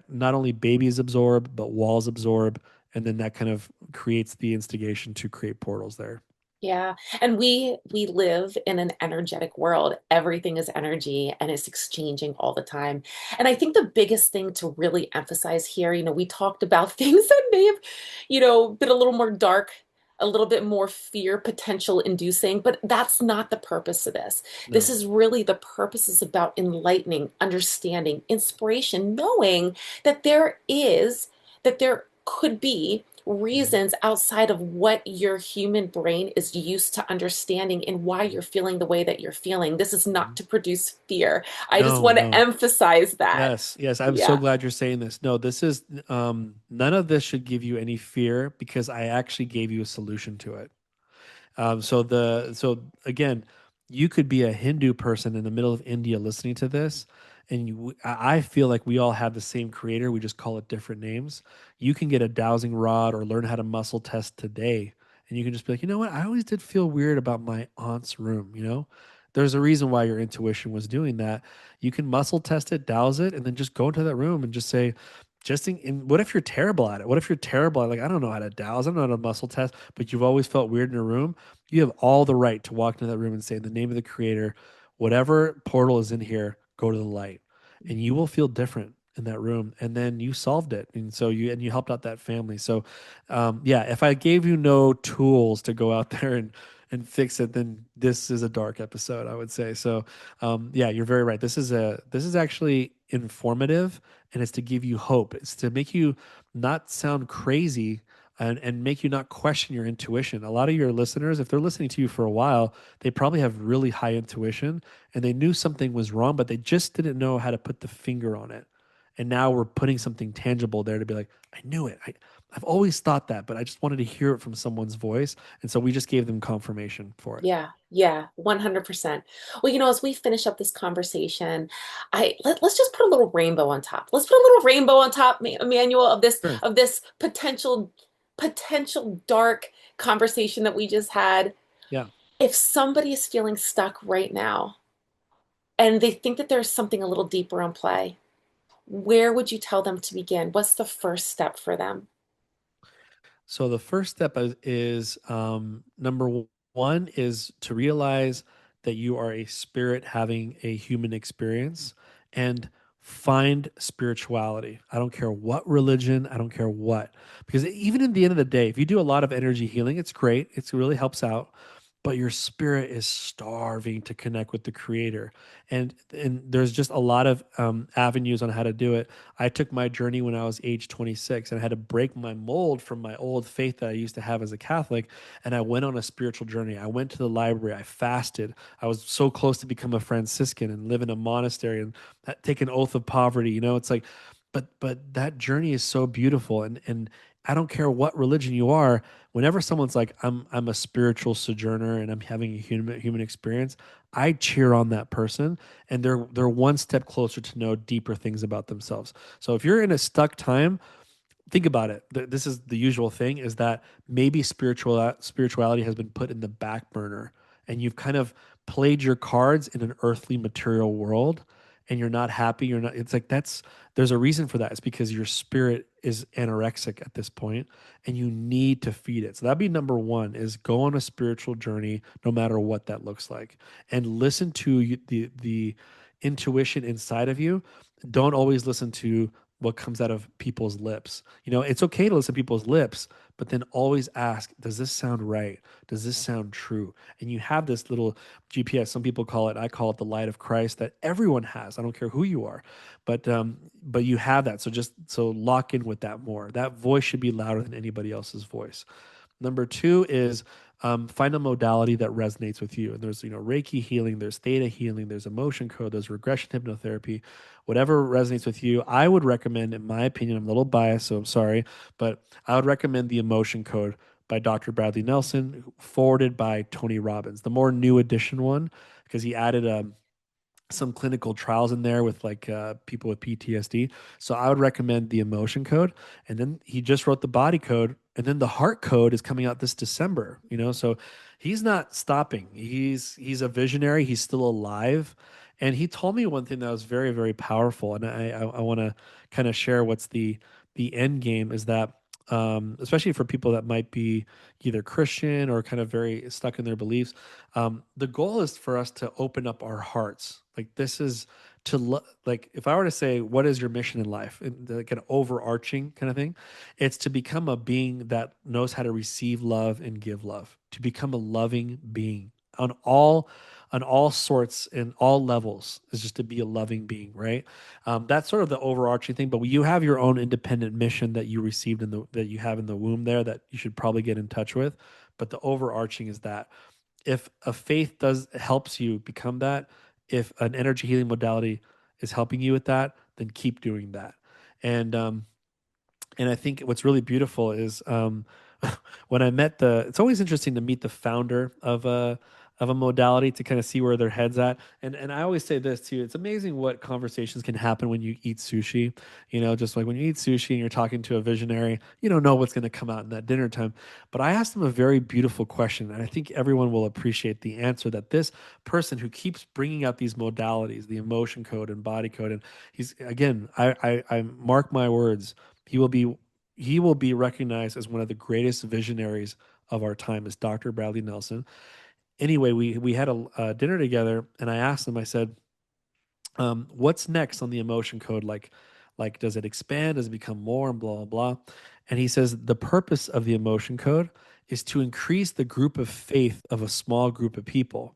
not only babies absorb, but walls absorb, and then that kind of creates the instigation to create portals there. Yeah. And we live in an energetic world. Everything is energy and it's exchanging all the time. And I think the biggest thing to really emphasize here, we talked about things that may have, been a little more dark, a little bit more fear potential inducing, but that's not the purpose of this. This No. is really the purpose is about enlightening, understanding, inspiration, knowing that there could be Mhm. reasons outside of what your human brain is used to understanding and why you're feeling the way that you're feeling. This is not Mhm. to produce fear. I just No, want to no. emphasize that. Yes, yes. I'm so Yeah. glad you're saying this. No, this is none of this should give you any fear because I actually gave you a solution to it. So again, you could be a Hindu person in the middle of India listening to this, and I feel like we all have the same creator. We just call it different names. You can get a dowsing rod or learn how to muscle test today, and you can just be like, you know what? I always did feel weird about my aunt's room. There's a reason why your intuition was doing that. You can muscle test it, douse it, and then just go into that room and just say, what if you're terrible at it? What if you're terrible at, like, I don't know how to douse, I don't know how to muscle test, but you've always felt weird in a room. You have all the right to walk into that room and say, in the name of the creator, whatever portal is in here, go to the light. And you will feel different in that room. And then you solved it. And so you helped out that family. So yeah, if I gave you no tools to go out there and fix it, then this is a dark episode, I would say. So yeah, you're very right. This is actually informative, and it's to give you hope. It's to make you not sound crazy and make you not question your intuition. A lot of your listeners, if they're listening to you for a while, they probably have really high intuition and they knew something was wrong, but they just didn't know how to put the finger on it. And now we're putting something tangible there to be like, I knew it. I've always thought that, but I just wanted to hear it from someone's voice. And so we just gave them confirmation for it. Yeah, yeah, 100%. Well, as we finish up this conversation, let's just put a little rainbow on top. Let's put a little rainbow on top, Emmanuel, of this Sure. of this potential dark conversation that we just had. Yeah. If somebody is feeling stuck right now and they think that there's something a little deeper on play, where would you tell them to begin? What's the first step for them? So the first step is one is to realize that you are a spirit having a human experience and find spirituality. I don't care what religion, I don't care what. Because even in the end of the day, if you do a lot of energy healing, it's great. It really helps out. But your spirit is starving to connect with the creator. And there's just a lot of avenues on how to do it. I took my journey when I was age 26 and I had to break my mold from my old faith that I used to have as a Catholic. And I went on a spiritual journey. I went to the library. I fasted. I was so close to become a Franciscan and live in a monastery and take an oath of poverty. It's like, but that journey is so beautiful. And I don't care what religion you are. Whenever someone's like, I'm a spiritual sojourner and I'm having a human experience, I cheer on that person, and they're one step closer to know deeper things about themselves. So if you're in a stuck time, think about it. This is the usual thing: is that maybe spirituality has been put in the back burner, and you've kind of played your cards in an earthly material world, and you're not happy. You're not. It's like that's there's a reason for that. It's because your spirit is anorexic at this point, and you need to feed it. So that'd be number one: is go on a spiritual journey, no matter what that looks like, and listen to the intuition inside of you. Don't always listen to what comes out of people's lips. It's okay to listen to people's lips, but then always ask, does this sound right? Does this sound true? And you have this little GPS. Some people call it, I call it the light of Christ that everyone has. I don't care who you are, but you have that. So lock in with that more. That voice should be louder than anybody else's voice. Number two is find a modality that resonates with you. And there's, Reiki healing, there's theta healing, there's emotion code, there's regression hypnotherapy, whatever resonates with you. I would recommend, in my opinion, I'm a little biased, so I'm sorry, but I would recommend the emotion code by Dr. Bradley Nelson, forwarded by Tony Robbins, the more new edition one, because he added some clinical trials in there with like people with PTSD. So I would recommend the emotion code. And then he just wrote the body code. And then the heart code is coming out this December, so he's not stopping. He's a visionary, he's still alive. And he told me one thing that was very, very powerful. And I want to kind of share what's the end game is that especially for people that might be either Christian or kind of very stuck in their beliefs, the goal is for us to open up our hearts. Like this is like if I were to say, what is your mission in life, and like an overarching kind of thing, it's to become a being that knows how to receive love and give love, to become a loving being on all sorts and all levels is just to be a loving being, right? That's sort of the overarching thing. But you have your own independent mission that you received that you have in the womb there that you should probably get in touch with. But the overarching is that if a faith does helps you become that, if an energy healing modality is helping you with that, then keep doing that. And I think what's really beautiful is when I met it's always interesting to meet the founder of a modality to kind of see where their head's at. And I always say this too, it's amazing what conversations can happen when you eat sushi. Just like when you eat sushi and you're talking to a visionary, you don't know what's going to come out in that dinner time. But I asked him a very beautiful question, and I think everyone will appreciate the answer that this person who keeps bringing out these modalities, the emotion code and body code, and he's again, I mark my words, he will be he will be recognized as one of the greatest visionaries of our time, is Dr. Bradley Nelson. Anyway, we had a dinner together, and I asked him. I said, "What's next on the emotion code? Like, does it expand? Does it become more? And blah blah blah." And he says the purpose of the emotion code is to increase the group of faith of a small group of people.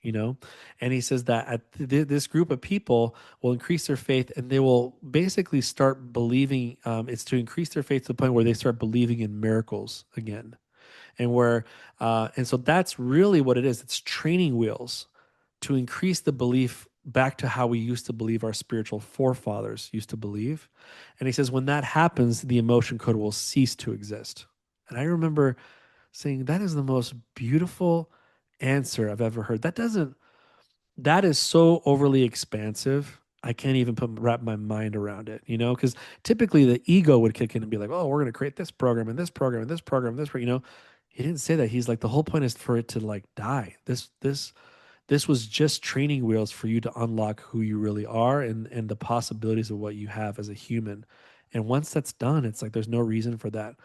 You know, and he says that this group of people will increase their faith, and they will basically start believing. It's to increase their faith to the point where they start believing in miracles again, and so that's really what it is. It's training wheels to increase the belief back to how we used to believe our spiritual forefathers used to believe. And he says when that happens, the emotion code will cease to exist. And I remember saying that is the most beautiful answer I've ever heard. That is so overly expansive. I can't even wrap my mind around it, because typically the ego would kick in and be like, "Oh, we're going to create this program and this program and this program and this program." He didn't say that. He's like, the whole point is for it to like die. This was just training wheels for you to unlock who you really are and the possibilities of what you have as a human. And once that's done, it's like there's no reason for that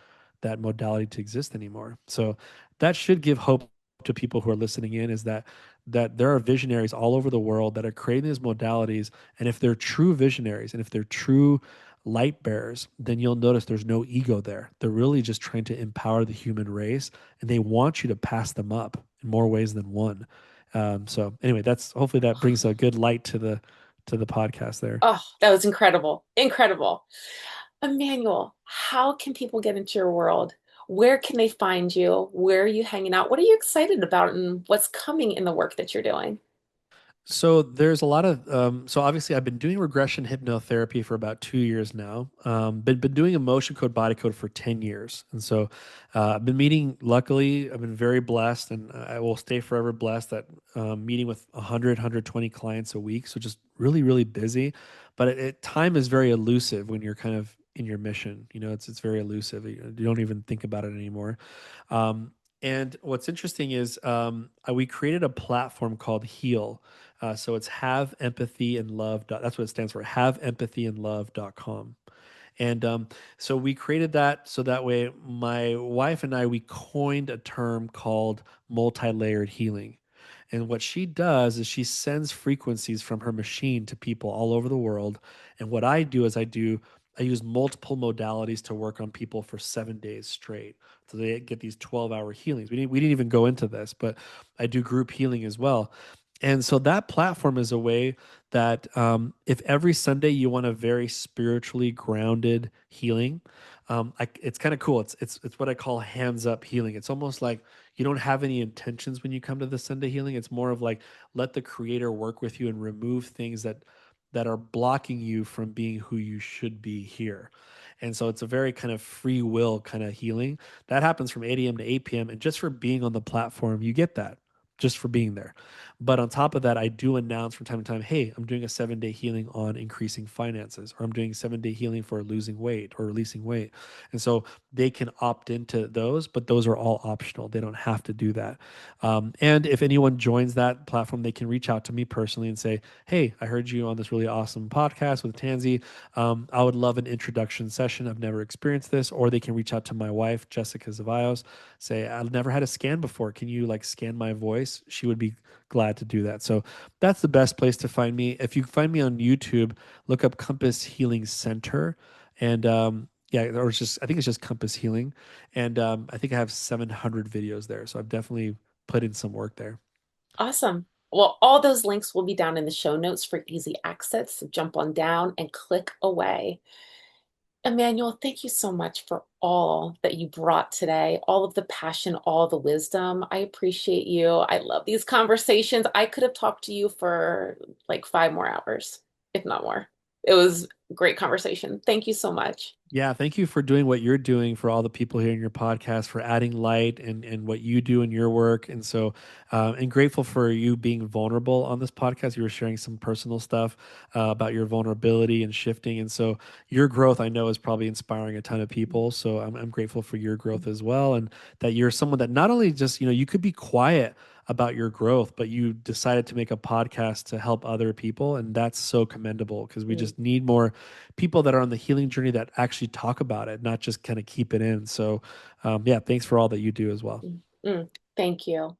modality to exist anymore. So that should give hope to people who are listening in, is that there are visionaries all over the world that are creating these modalities. And if they're true visionaries and if they're true light bearers, then you'll notice there's no ego there. They're really just trying to empower the human race, and they want you to pass them up in more ways than one. So anyway, that's hopefully that brings a good light to the podcast there. Oh, that was incredible. Incredible. Emmanuel, how can people get into your world? Where can they find you? Where are you hanging out? What are you excited about and what's coming in the work that you're doing? So there's a lot of so obviously I've been doing regression hypnotherapy for about 2 years now. Been doing emotion code body code for 10 years, and so I've been meeting. Luckily, I've been very blessed, and I will stay forever blessed that meeting with 120 clients a week. So just really really busy, but time is very elusive when you're kind of in your mission. It's very elusive. You don't even think about it anymore. Um, and what's interesting is we created a platform called Heal. So it's have empathy and love. That's what it stands for. Have empathy and love.com. And so we created that so that way my wife and I, we coined a term called multi-layered healing. And what she does is she sends frequencies from her machine to people all over the world. And what I do is I use multiple modalities to work on people for 7 days straight. So they get these 12-hour healings. We didn't even go into this, but I do group healing as well. And so that platform is a way that if every Sunday you want a very spiritually grounded healing, it's kind of cool. It's what I call hands up healing. It's almost like you don't have any intentions when you come to the Sunday healing. It's more of like let the Creator work with you and remove things that are blocking you from being who you should be here. And so it's a very kind of free will kind of healing that happens from 8 a.m. to 8 p.m. And just for being on the platform, you get that just for being there. But on top of that, I do announce from time to time, hey, I'm doing a 7 day healing on increasing finances, or I'm doing 7 day healing for losing weight or releasing weight. And so they can opt into those, but those are all optional. They don't have to do that. And if anyone joins that platform, they can reach out to me personally and say, hey, I heard you on this really awesome podcast with Tansy. I would love an introduction session. I've never experienced this. Or they can reach out to my wife, Jessica Zevollos, say, I've never had a scan before. Can you like scan my voice? She would be glad to do that. So that's the best place to find me. If you find me on YouTube, look up Compass Healing Center. And yeah, or it's just, I think it's just Compass Healing. And I think I have 700 videos there. So I've definitely put in some work there. Awesome. Well, all those links will be down in the show notes for easy access. So jump on down and click away. Emmanuel, thank you so much for all that you brought today, all of the passion, all the wisdom. I appreciate you. I love these conversations. I could have talked to you for like 5 more hours, if not more. It was a great conversation. Thank you so much. Yeah, thank you for doing what you're doing for all the people here in your podcast, for adding light and what you do in your work. And so, and grateful for you being vulnerable on this podcast. You were sharing some personal stuff about your vulnerability and shifting. And so, your growth, I know, is probably inspiring a ton of people. So, I'm grateful for your growth as well. And that you're someone that not only just, you could be quiet about your growth, but you decided to make a podcast to help other people. And that's so commendable because we Mm, just need more people that are on the healing journey that actually talk about it, not just kind of keep it in. So, yeah, thanks for all that you do as well. mm, mm. Thank you.